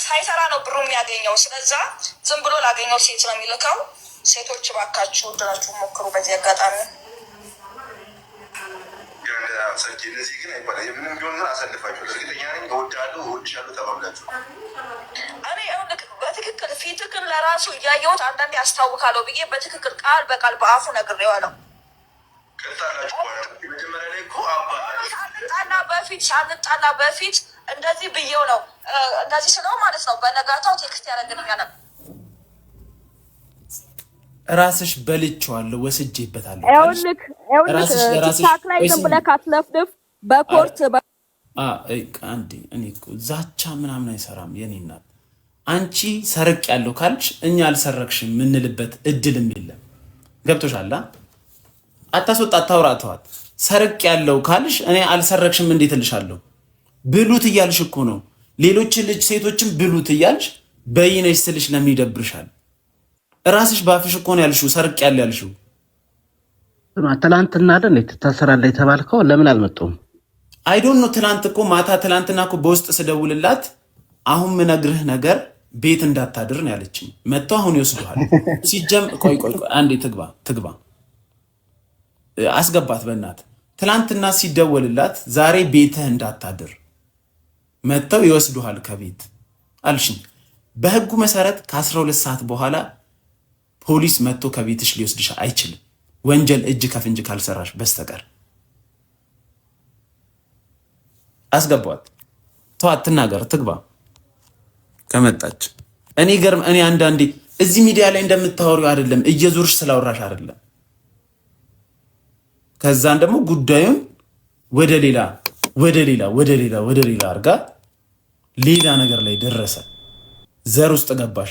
ሳይሰራ ነው ብሩ የሚያገኘው። ስለዛ ዝም ብሎ ላገኘው ሴት ነው የሚልከው። ሴቶች እባካችሁ እድላችሁ ሞክሩ። በዚህ አጋጣሚ እኔ በትክክል ፊትክን ለራሱ እያየሁት አንዳንዴ ያስታውካለሁ ብዬ በትክክል ቃል በቃል በአፉ ነግሬዋለሁ። ሳንጣላ በፊት እንደዚህ ብዬው ነው እንደዚህ ስለው ማለት ነው። በነጋታው ቴክስት ያደረግልኛል። ራስሽ በልቼዋለሁ፣ ወስጄበታለሁ። ቲክታክ ላይ ዝም ብለህ ካትለፍልፍ በኮርት እኔ እኮ ዛቻ ምናምን አይሰራም። የኔ እናት አንቺ ሰርቅ ያለው ካልሽ እኛ አልሰረቅሽም የምንልበት እድልም የለም። ገብቶሻላ? አታስወጣ፣ አታውራተዋት። ሰርቅ ያለው ካልሽ እኔ አልሰረቅሽም እንዴት እልሻለሁ? ብሉት እያልሽ እኮ ነው። ሌሎች ልጅ ሴቶችን ብሉት እያልሽ በይነሽ ስልሽ ለምን ይደብርሻል? ራስሽ ባፍሽ እኮ ነው ያልሽው፣ ሰርቅ ያለ ያልሽው። ትናንትና አይደል ትታሰራለህ የተባልከው? ለምን አልመጡም? አይ ዶንት ኖ። ትናንት እኮ ትናንትና እኮ በውስጥ ስደውልላት አሁን ምነግርህ ነገር ቤት እንዳታድር ነው ያለችኝ። መጥቶ አሁን ይወስዱሃል። ቆይ አንዴ ትግባ አስገባት፣ በእናት ትላንትና ሲደወልላት ዛሬ ቤትህ እንዳታድር መጥተው ይወስዱሃል ከቤት አልሽኝ። በህጉ መሰረት ከ12 ሰዓት በኋላ ፖሊስ መጥቶ ከቤትሽ ሊወስድሽ አይችልም፣ ወንጀል እጅ ከፍንጅ ካልሰራሽ በስተቀር። አስገቧት፣ ተዋት፣ ትናገር፣ ትግባ ከመጣች። እኔ አንዳንዴ እዚህ ሚዲያ ላይ እንደምታወሪው አይደለም፣ እየዞርሽ ስላወራሽ አይደለም። ከዛን ደግሞ ጉዳዩን ወደ ሌላ አድርጋ ሌላ ነገር ላይ ደረሰ። ዘር ውስጥ ገባሽ።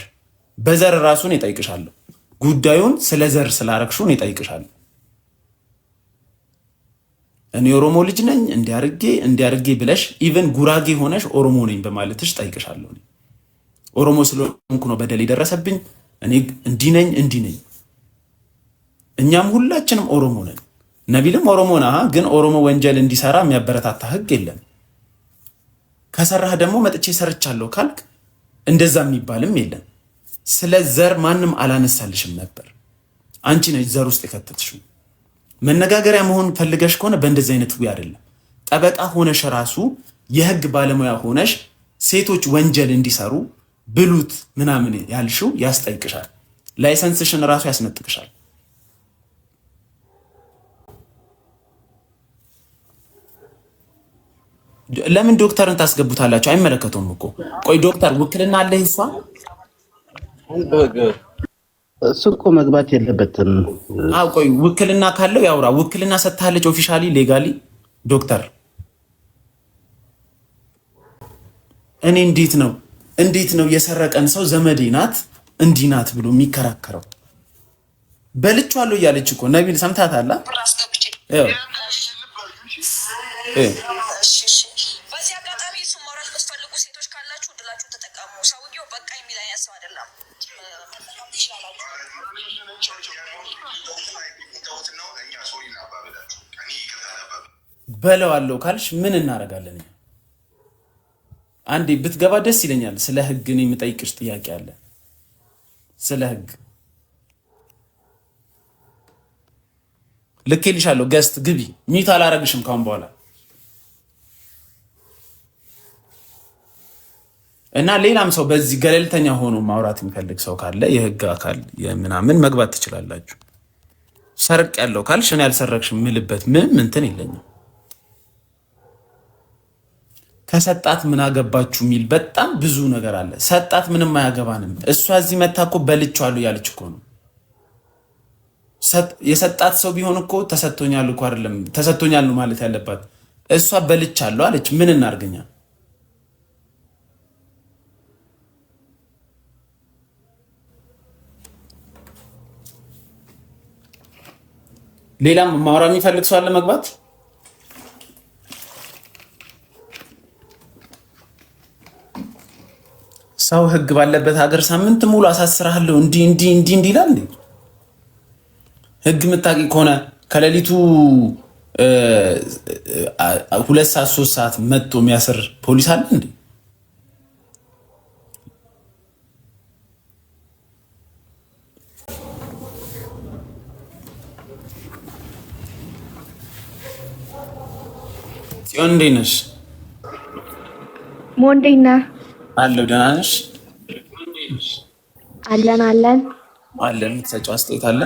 በዘር ራሱን ይጠይቅሻለሁ። ጉዳዩን ስለ ዘር ስላረግሹን ይጠይቅሻለሁ። እኔ ኦሮሞ ልጅ ነኝ እንዲያርጌ ብለሽ ኢቨን ጉራጌ ሆነሽ ኦሮሞ ነኝ በማለትሽ ጠይቅሻለሁ። ኦሮሞ ስለሆንኩ ነው በደል የደረሰብኝ፣ እኔ እንዲህ ነኝ። እኛም ሁላችንም ኦሮሞ ነን። ነቢልም ኦሮሞ ነህ፣ ግን ኦሮሞ ወንጀል እንዲሰራ የሚያበረታታ ህግ የለም። ከሰራህ ደግሞ መጥቼ ሰርቻለሁ ካልክ እንደዛ የሚባልም የለም። ስለ ዘር ማንም አላነሳልሽም ነበር። አንቺ ነሽ ዘር ውስጥ የከተትሽው። መነጋገሪያ መሆን ፈልገሽ ከሆነ በእንደዚህ አይነት አይደለም። ጠበቃ ሆነሽ ራሱ የህግ ባለሙያ ሆነሽ ሴቶች ወንጀል እንዲሰሩ ብሉት ምናምን ያልሽው ያስጠይቅሻል። ላይሰንስሽን ራሱ ያስነጥቅሻል። ለምን ዶክተርን ታስገቡታላችሁ? አይመለከተውም እኮ። ቆይ ዶክተር ውክልና አለ ይሷ እሱ እኮ መግባት የለበትም። አው ቆይ ውክልና ካለው ያውራ። ውክልና ሰጥታለች ኦፊሻሊ ሌጋሊ ዶክተር። እኔ እንዴት ነው የሰረቀን ሰው ዘመዴ ናት እንዲህ ናት ብሎ የሚከራከረው? በልቻለሁ እያለች እኮ ነቢል ሰምታታላ። በዚህ አጋጣሚ እሱ ማውራት የምትፈልጉ ሴቶች ካላችሁ እድላችሁን ተጠቀሙ። ሰውየው በቃ የሚል አይነት ሰው አይደለም። በለዋለሁ ካልሽ ምን እናደርጋለን? አንዴ ብትገባ ደስ ይለኛል። ስለ ህግ እኔ የምጠይቅሽ ጥያቄ አለ። ስለ ህግ ልኬልሻለሁ። ገስት ግቢ። ሚት አላረግሽም ካሁን በኋላ እና ሌላም ሰው በዚህ ገለልተኛ ሆኖ ማውራት የሚፈልግ ሰው ካለ የህግ አካል የምናምን መግባት ትችላላችሁ። ሰርቅ ያለው ካልሽ እኔ ያልሰረቅሽም ምልበት ምንም እንትን የለኝም። ከሰጣት ምን አገባችሁ የሚል በጣም ብዙ ነገር አለ። ሰጣት ምንም አያገባንም። እሷ እዚህ መታ እኮ በልቼዋለሁ ያለች እኮ ነው። የሰጣት ሰው ቢሆን እኮ ተሰጥቶኛል እኮ አይደለም ተሰጥቶኛል ነው ማለት ያለባት። እሷ በልቻለሁ አለች። ምን እናርገኛ? ሌላም ማውራ የሚፈልግ ሰው አለ መግባት? ሰው ህግ ባለበት ሀገር ሳምንት ሙሉ አሳስራለሁ እንዲህ ይላል እንዴ? ህግ የምታውቂ ከሆነ ከሌሊቱ 2 ሰዓት 3 ሰዓት መጥቶ የሚያስር ፖሊስ አለ እንዴ? ጽዮን እንዴት ነሽ? እንዴት ነህ? አለሁ። ደህና ነሽ? አለን። የምትሰጪው አስተያየት አለ?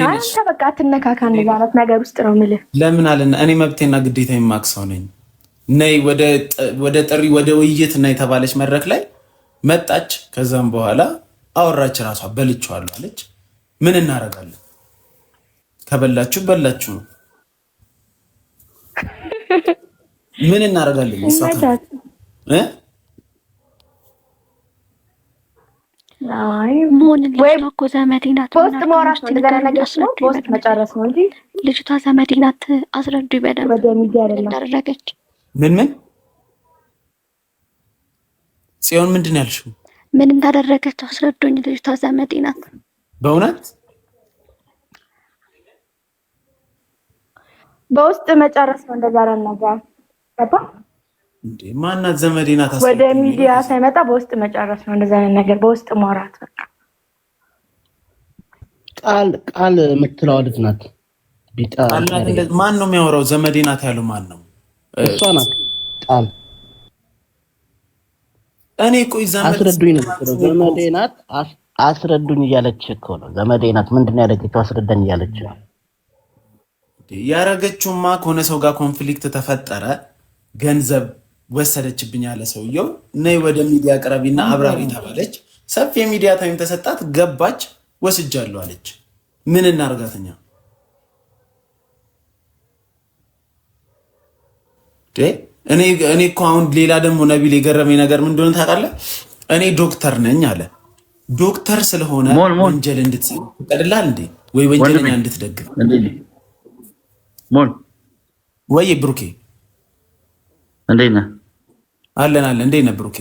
አንተ በቃ አትነካካ። እንደዛ አይነት ነገር ውስጥ ነው የምልህ። ለምን አለና እኔ መብቴና ግዴታ የማክሰው ነኝ። ነይ ወደ ጥሪ ወደ ውይይት እና የተባለች መድረክ ላይ መጣች። ከዛም በኋላ አወራች። ራሷ በልቼዋለሁ አለች። ምን እናደርጋለን? ከበላችሁ በላችሁ ነው። ምን እናደርጋለን? ፖስት ማውራት ነው እንደዛ ነገር ነው። ፖስት መጨረስ ነው እንጂ ልጅቷ ዘመዴ ናት። አስረዱ በደንብ ወደ ሚዲያ አይደለም እንዳደረገች። ምን ጽዮን ምንድን ያልሽው? ምን እንዳደረገች አስረዱኝ። ልጅቷ ዘመዴ ናት። በእውነት በውስጥ መጨረስ ነው እንደዛ ነገር ገባ። እንዴ ማናት ዘመዴ ናት ወደ ሚዲያ ሳይመጣ በውስጥ መጨረስ ነው እንደዛ አይነት ነገር በውስጥ ማውራት በቃ ቃል የምትለው ልጅ ናት ማን ነው የሚያወራው ዘመዴ ናት ያለው ማን ነው እሷ ናት ቃል እኔ ቆይ አስረዱኝ ነው ዘመዴ ናት አስረዱኝ እያለች እኮ ነው ዘመዴ ናት ምንድነው ያለችው አስረዳኝ እያለች ያረገችውማ ከሆነ ሰው ጋር ኮንፍሊክት ተፈጠረ ገንዘብ ወሰደችብኝ ያለ ሰውየው ነይ ወደ ሚዲያ ቀረቢና አብራሪ ተባለች ሰፊ የሚዲያ ታይም ተሰጣት ገባች ወስጃለሁ አለች ምን እናርጋተኛ እኔ እኮ አሁን ሌላ ደግሞ ነቢል የገረመኝ ነገር ምን እንደሆነ ታውቃለህ እኔ ዶክተር ነኝ አለ ዶክተር ስለሆነ ወንጀል እንድትሰራ ፈቅድልሃል እንዴ ወይ ወንጀለኛ እንድትደግፍ ሞን ወይ ብሩኬ እንዴት ነህ አለን እንዴት ነህ ብሩኬ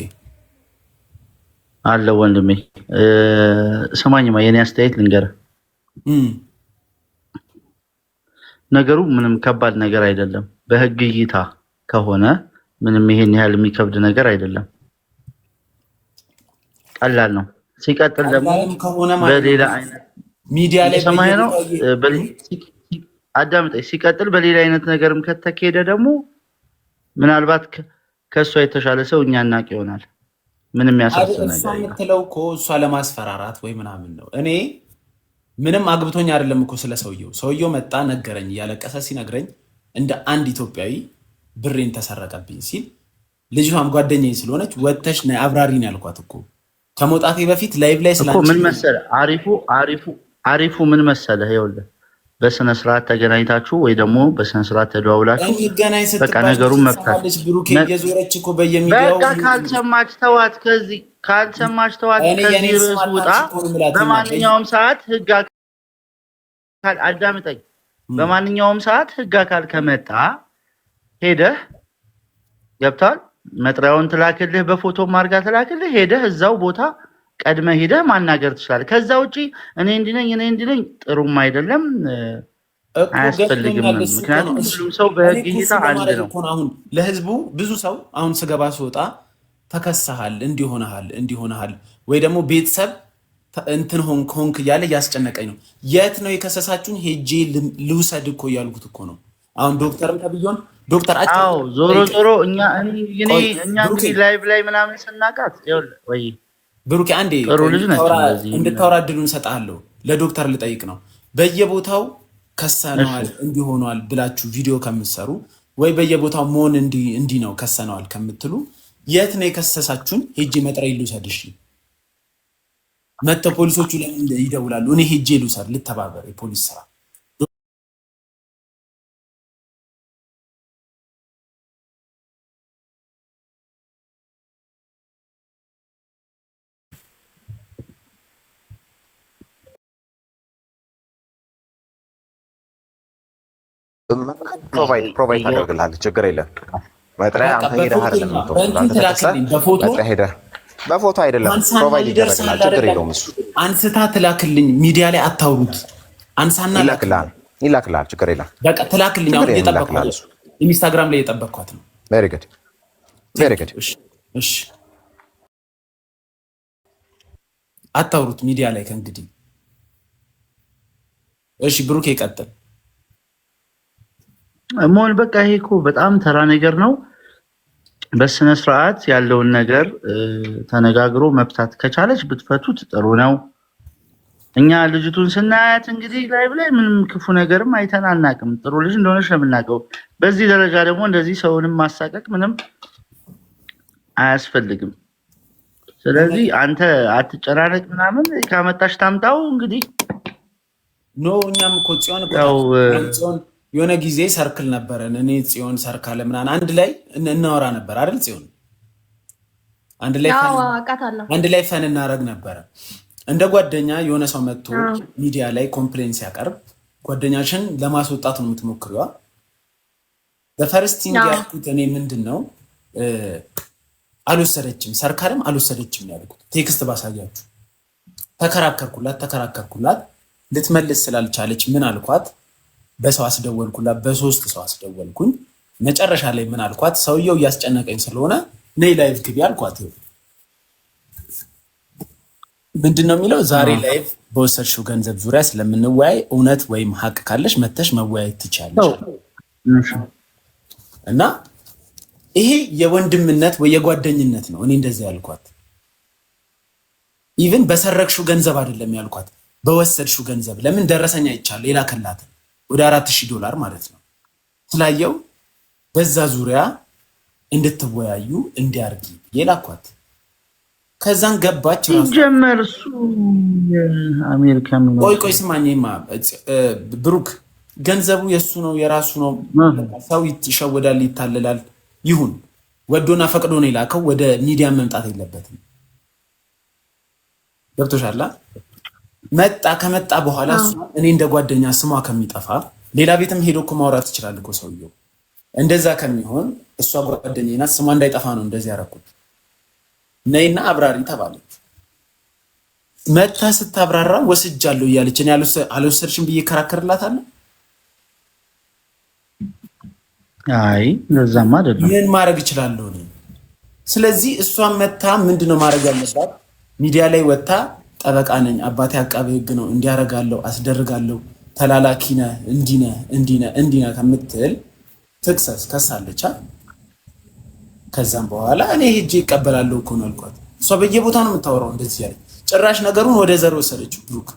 አለ ወንድሜ ስማኝማ የኔ አስተያየት ልንገርህ ነገሩ ምንም ከባድ ነገር አይደለም በህግ እይታ ከሆነ ምንም ይሄን ያህል የሚከብድ ነገር አይደለም ቀላል ነው ሲቀጥል ደግሞ በሌላ አይነት ሚዲያ ላይ ሰማይ ነው አዳምጠኝ ሲቀጥል በሌላ አይነት ነገርም ከተከሄደ ደግሞ ምናልባት ከሷ የተሻለ ሰው እኛ እናቅ ይሆናል ምንም ያሳስብ ነገር የምትለው እኮ እሷ ለማስፈራራት ወይ ምናምን ነው እኔ ምንም አግብቶኝ አይደለም እኮ ስለ ሰውየው መጣ ነገረኝ ያለቀሰ ሲነግረኝ እንደ አንድ ኢትዮጵያዊ ብሬን ተሰረቀብኝ ሲል ልጅቷም ጓደኛዬ ስለሆነች ወተሽ ነይ አብራሪን ያልኳት እኮ ከመውጣቴ በፊት ላይቭ ላይ እኮ ምን መሰለ አሪፉ ምን መሰለ ይኸውልህ በስነ ስርዓት ተገናኝታችሁ ወይ ደግሞ በስነ ስርዓት ተደዋውላችሁ በቃ ነገሩን መፍታት ብሩኬ የዞረች እኮ በየሚዲያው በቃ ካልሰማች ተዋት ከዚህ ርዕስ ውጣ በማንኛውም ሰዓት ህግ አካል አዳምጠኝ በማንኛውም ሰዓት ህግ አካል ከመጣ ሄደህ ገብቷል መጥሪያውን ትላክልህ በፎቶ ማርጋ ትላክልህ ሄደህ እዛው ቦታ ቀድመ ሄደህ ማናገር ትችላለህ ከዛ ውጪ እኔ እንዲነኝ ጥሩም አይደለም አያስፈልግም ምክንያቱም ሁሉም ሰው በህግ እይታ አንድ ነው አሁን ለህዝቡ ብዙ ሰው አሁን ስገባ ስወጣ ተከሳሃል እንዲሆነሃል ወይ ደግሞ ቤተሰብ እንትን ሆንክ እያለ እያስጨነቀኝ ነው የት ነው የከሰሳችሁን ሄጄ ልውሰድ እኮ እያልኩት እኮ ነው አሁን ዶክተርም ተብዮን ዶክተር አዎ ዞሮ እኛ እንግዲህ ላይቭ ላይ ምናምን ስናቃት ወይ ብሩኬ አንዴ እንድታወራ እድሉን ሰጣለሁ ለዶክተር ልጠይቅ ነው በየቦታው ከሰነዋል እንዲሆኗል ብላችሁ ቪዲዮ ከምትሰሩ ወይ በየቦታው ሞን እንዲ ነው ከሰነዋል ከምትሉ የት ነው የከሰሳችሁን ሄጄ መጥሪያ ልውሰድሽ መጥተው ፖሊሶቹ ለምን ይደውላሉ እኔ ሄጄ ልውሰድ ልተባበር የፖሊስ ስራ ፕሮቫይድ አደርግልሃለሁ ችግር የለም መጥሪያ አንተ ሄደህ አይደለም በፎቶ አይደለም ፕሮቫይድ ይደረግልሃል ችግር የለውም እሱ አንስታ ትላክልኝ ሚዲያ ላይ አታውሩት አንሳና ይላክልሃል ችግር የለም በቃ ትላክልኝ አሁን እየጠበቅኳት ኢንስታግራም ላይ እየጠበቅኳት ነው ቬሪ ጉድ እሺ አታውሩት ሚዲያ ላይ ከእንግዲህ እሺ ብሩክ ይቀጥል ሞን በቃ ይሄ እኮ በጣም ተራ ነገር ነው በስነ ስርዓት ያለውን ነገር ተነጋግሮ መፍታት ከቻለች ብትፈቱት ጥሩ ነው እኛ ልጅቱን ስናያት እንግዲህ ላይቭ ላይ ምንም ክፉ ነገርም አይተን አናቅም ጥሩ ልጅ እንደሆነች ለምናቀው በዚህ ደረጃ ደግሞ እንደዚህ ሰውንም ማሳቀቅ ምንም አያስፈልግም ስለዚህ አንተ አትጨናነቅ ምናምን ካመጣሽ ታምጣው እንግዲህ እኛም እኮ ጽዮን የሆነ ጊዜ ሰርክል ነበረን እኔ ጽዮን ሰርካለ ምናምን አንድ ላይ እናወራ ነበር አይደል ጽዮን አንድ ላይ ፈን እናረግ ነበር እንደ ጓደኛ የሆነ ሰው መጥቶ ሚዲያ ላይ ኮምፕሌን ሲያቀርብ ጓደኛሽን ለማስወጣት ነው የምትሞክሪዋ በፈርስቲንግ ያልኩት እኔ ምንድነው አልወሰደችም ሰርካለም አልወሰደችም ያልኩት ቴክስት ባሳያችሁ ተከራከርኩላት ልትመልስ ስላልቻለች ምን አልኳት በሰው አስደወልኩላት በሶስት ሰው አስደወልኩኝ መጨረሻ ላይ ምን አልኳት? ሰውየው እያስጨነቀኝ ስለሆነ ነይ ላይቭ ግቢ አልኳት። ምንድነው የሚለው? ዛሬ ላይቭ በወሰድሽው ገንዘብ ዙሪያ ስለምንወያይ እውነት ወይም ሀቅ ካለሽ መተሽ መወያየት ትችያለሽ እና ይሄ የወንድምነት ወይ የጓደኝነት ነው። እኔ እንደዚህ ያልኳት ኢቭን በሰረቅሽው ገንዘብ አይደለም ያልኳት፣ በወሰድሽው ገንዘብ። ለምን ደረሰኛ ይቻላል የላከላት ወደ $4000 ማለት ነው ስላየው በዛ ዙሪያ እንድትወያዩ እንዲያርጊ የላኳት። ከዛን ገባች። ጀመር እሱ አሜሪካ ነው። ቆይ ስማኝማ ብሩክ፣ ገንዘቡ የሱ ነው የራሱ ነው። ሰው ይሸወዳል፣ ይታለላል። ይሁን ወዶና ፈቅዶ ነው የላከው። ወደ ሚዲያ መምጣት የለበትም። ገብቶሻል? መጣ። ከመጣ በኋላ እኔ እንደ ጓደኛ ስሟ ከሚጠፋ ሌላ ቤትም ሄዶ እኮ ማውራት ይችላል እኮ ሰውየው። እንደዛ ከሚሆን እሷ ጓደኛዬ ናት፣ ስሟ እንዳይጠፋ ነው እንደዚህ ያደረኩት። ነይና አብራሪ ተባለች። መታ ስታብራራ ወስጃለሁ እያለች እኔ አልወሰድሽም ብዬ እከራከርላታለሁ። አይ ለዛማ አይደለም። ምን ማድረግ እችላለሁ እኔ? ስለዚህ እሷን መታ ምንድነው ማድረግ ያለባት? ሚዲያ ላይ ወጣ ጠበቃ ነኝ፣ አባቴ አቃቤ ሕግ ነው፣ እንዲያረጋለሁ፣ አስደርጋለሁ፣ ተላላኪ ነህ፣ እንዲህ ነህ ከምትል ትክሰስ ከሳለች። ከዛም በኋላ እኔ ሄጄ ይቀበላለሁ እኮ ነው አልኳት። እሷ በየቦታ ነው የምታወራው እንደዚህ ያለ። ጭራሽ ነገሩን ወደ ዘር ወሰደችው ብሩክ።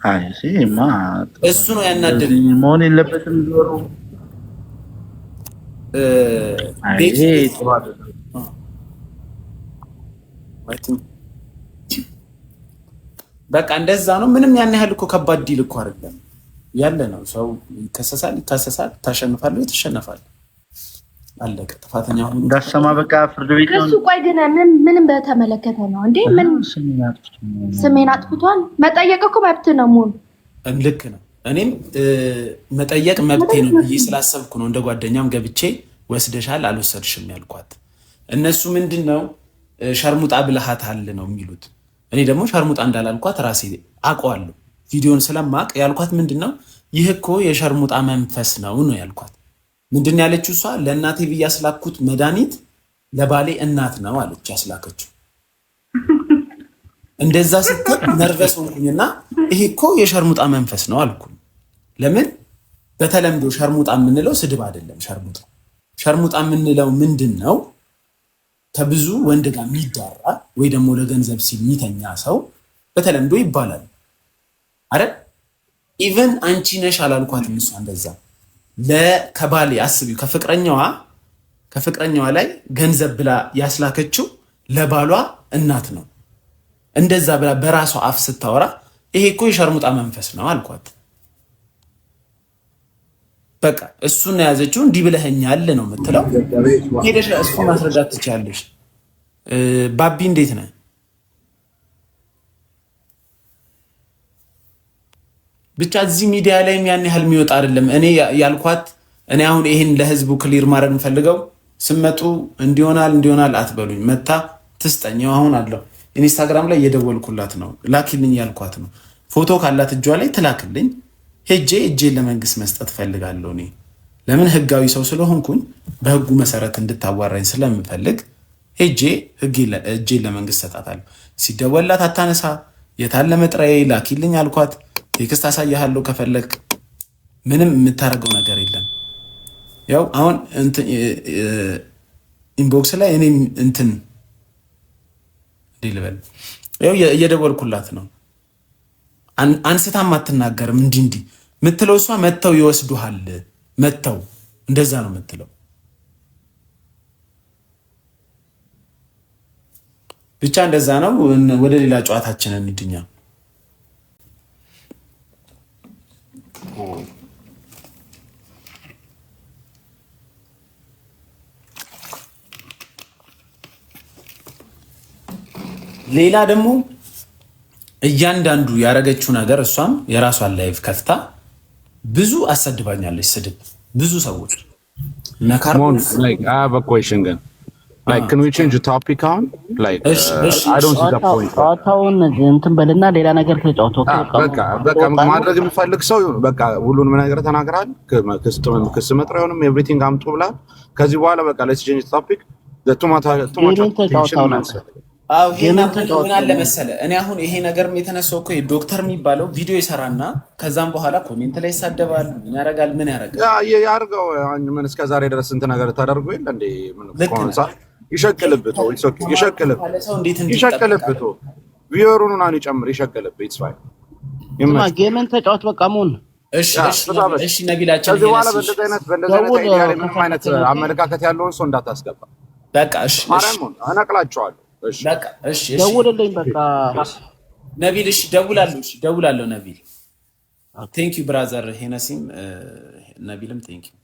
አይ ሲማ እሱ ነው ያናደደኝ። መሆን የለበትም ዞሮ በቃ እንደዛ ነው። ምንም ያን ያህል እኮ ከባድ ዲል እኮ አይደለም ያለ ነው። ሰው ይከሰሳል፣ ታሸንፋለህ፣ ትሸነፋለህ። አለቀ። ጥፋተኛ ሆኖ እንዳሰማ በቃ ፍርድ ቤት ነው እሱ። ቆይ ግን ምንም በተመለከተ ነው እንዴ? ምን ስሜን አጥፍቷል? መጠየቅ እኮ መብት ነው። ሙሉ ልክ ነው። እኔም መጠየቅ መብቴ ነው ብዬ ስላሰብኩ ነው እንደ ጓደኛም ገብቼ ወስደሻል አልወሰድሽም ያልኳት። እነሱ ምንድን ነው ሸርሙጣ ብልሃታል ነው የሚሉት። እኔ ደግሞ ሸርሙጣ እንዳላልኳት ራሴ አውቀዋለሁ። ቪዲዮን ስለማቅ ያልኳት ምንድን ነው ይህ እኮ የሸርሙጣ መንፈስ ነው ያልኳት። ምንድን ያለችው እሷ? ለእናቴ ብዬ ያስላኩት መድኃኒት ለባሌ እናት ነው አለች ያስላከችው። እንደዛ ስትል ነርቨስ ሆንኩኝና ይሄ እኮ የሸርሙጣ መንፈስ ነው አልኩኝ። ለምን በተለምዶ ሸርሙጣ የምንለው ስድብ አይደለም። ሸርሙጣ የምንለው ምንድን ነው? ከብዙ ወንድ ጋር የሚዳራ ወይ ደግሞ ለገንዘብ ሲል የሚተኛ ሰው በተለምዶ ይባላል አይደል? ኢቨን አንቺ ነሽ አላልኳትም። እሷ እንደዛ ከባሌ አስቢው፣ ከፍቅረኛዋ ላይ ገንዘብ ብላ ያስላከችው ለባሏ እናት ነው። እንደዛ ብላ በራሷ አፍ ስታወራ ይሄ እኮ የሸርሙጣ መንፈስ ነው አልኳት። በቃ እሱን የያዘችው። እንዲህ ብለኸኛል ነው የምትለው። ሄደሽ እሱን ማስረዳት ትችያለሽ። ባቢ እንዴት ነህ? ብቻ እዚህ ሚዲያ ላይም ያን ያህል የሚወጣ አይደለም። እኔ ያልኳት እኔ አሁን ይሄን ለህዝቡ ክሊር ማድረግ እንፈልገው፣ ስመጡ እንዲሆናል አትበሉኝ። መታ ትስጠኛው አሁን አለው ኢንስታግራም ላይ እየደወልኩላት ነው። ላኪልኝ ያልኳት ነው። ፎቶ ካላት እጇ ላይ ትላክልኝ። እጄን ለመንግስት መስጠት ፈልጋለሁ። እኔ ለምን ህጋዊ ሰው ስለሆንኩኝ በህጉ መሰረት እንድታዋራኝ ስለምፈልግ እጄን ለመንግስት ሰጣታለሁ። ሲደወላት አታነሳ። የታለ መጥሪያዬ ላኪልኝ አልኳት። ቴክስት አሳያለሁ ከፈለግ። ምንም የምታደርገው ነገር የለም። ያው አሁን ኢንቦክስ ላይ እኔ እንትን ልበል ያው እየደወልኩላት ነው። አንስታም አትናገርም። እንዲህ ምትለው እሷ መተው ይወስዱሃል፣ መተው እንደዛ ነው ምትለው። ብቻ እንደዛ ነው። ወደ ሌላ ጨዋታችን እንድኛ። ሌላ ደግሞ እያንዳንዱ ያረገችው ነገር እሷም የራሷን ላይፍ ከፍታ ብዙ አሰድባኛለች። ስድብ ብዙ ሰዎች በኮሽን ግን like can we change the topic on like I don't see the point ጨዋታውን እንትን በልና ሌላ ነገር ተጫውቶ በቃ ማድረግ የሚፈልግ ሰው በቃ ሁሉንም ነገር ተናግራል ክስ መጥሪያውንም ኤቭሪቲንግ አምጡ ብላ ከዚህ በኋላ በቃ let's change the topic the tomato አው ምን አለ መሰለህ እኔ አሁን ይሄ ነገርም የተነሳው እኮ ዶክተር የሚባለው ቪዲዮ ይሰራና ከዛም በኋላ ኮሜንት ላይ ይሳደባል ምን ያረጋል ያርገው ምን እስከ ዛሬ ድረስ እንት ነገር ተደርጎ ይል እንዴ ምን ቆንሳ ይሸከለብቶ ይሸከለብቶ ቪዮሩን እና ይጨምር ይሸከለብ ኢትስ ፋይን ይማ ጌምን ተጫወት በቃ ሙን እሺ ነቢላችን ከዚህ በኋላ በእንደዚህ አይነት ምንም አይነት አመለካከት ያለውን ሰው እንዳታስገባ በቃ እሺ ማርያምን አናቅላቸዋለሁ በቃ እሺ ደውልልኝ በቃ ነቢል እሺ ደውላለሁ ነቢል ቴንክ ዩ ብራዘር ሄነሲም ነቢልም ቴንክ ዩ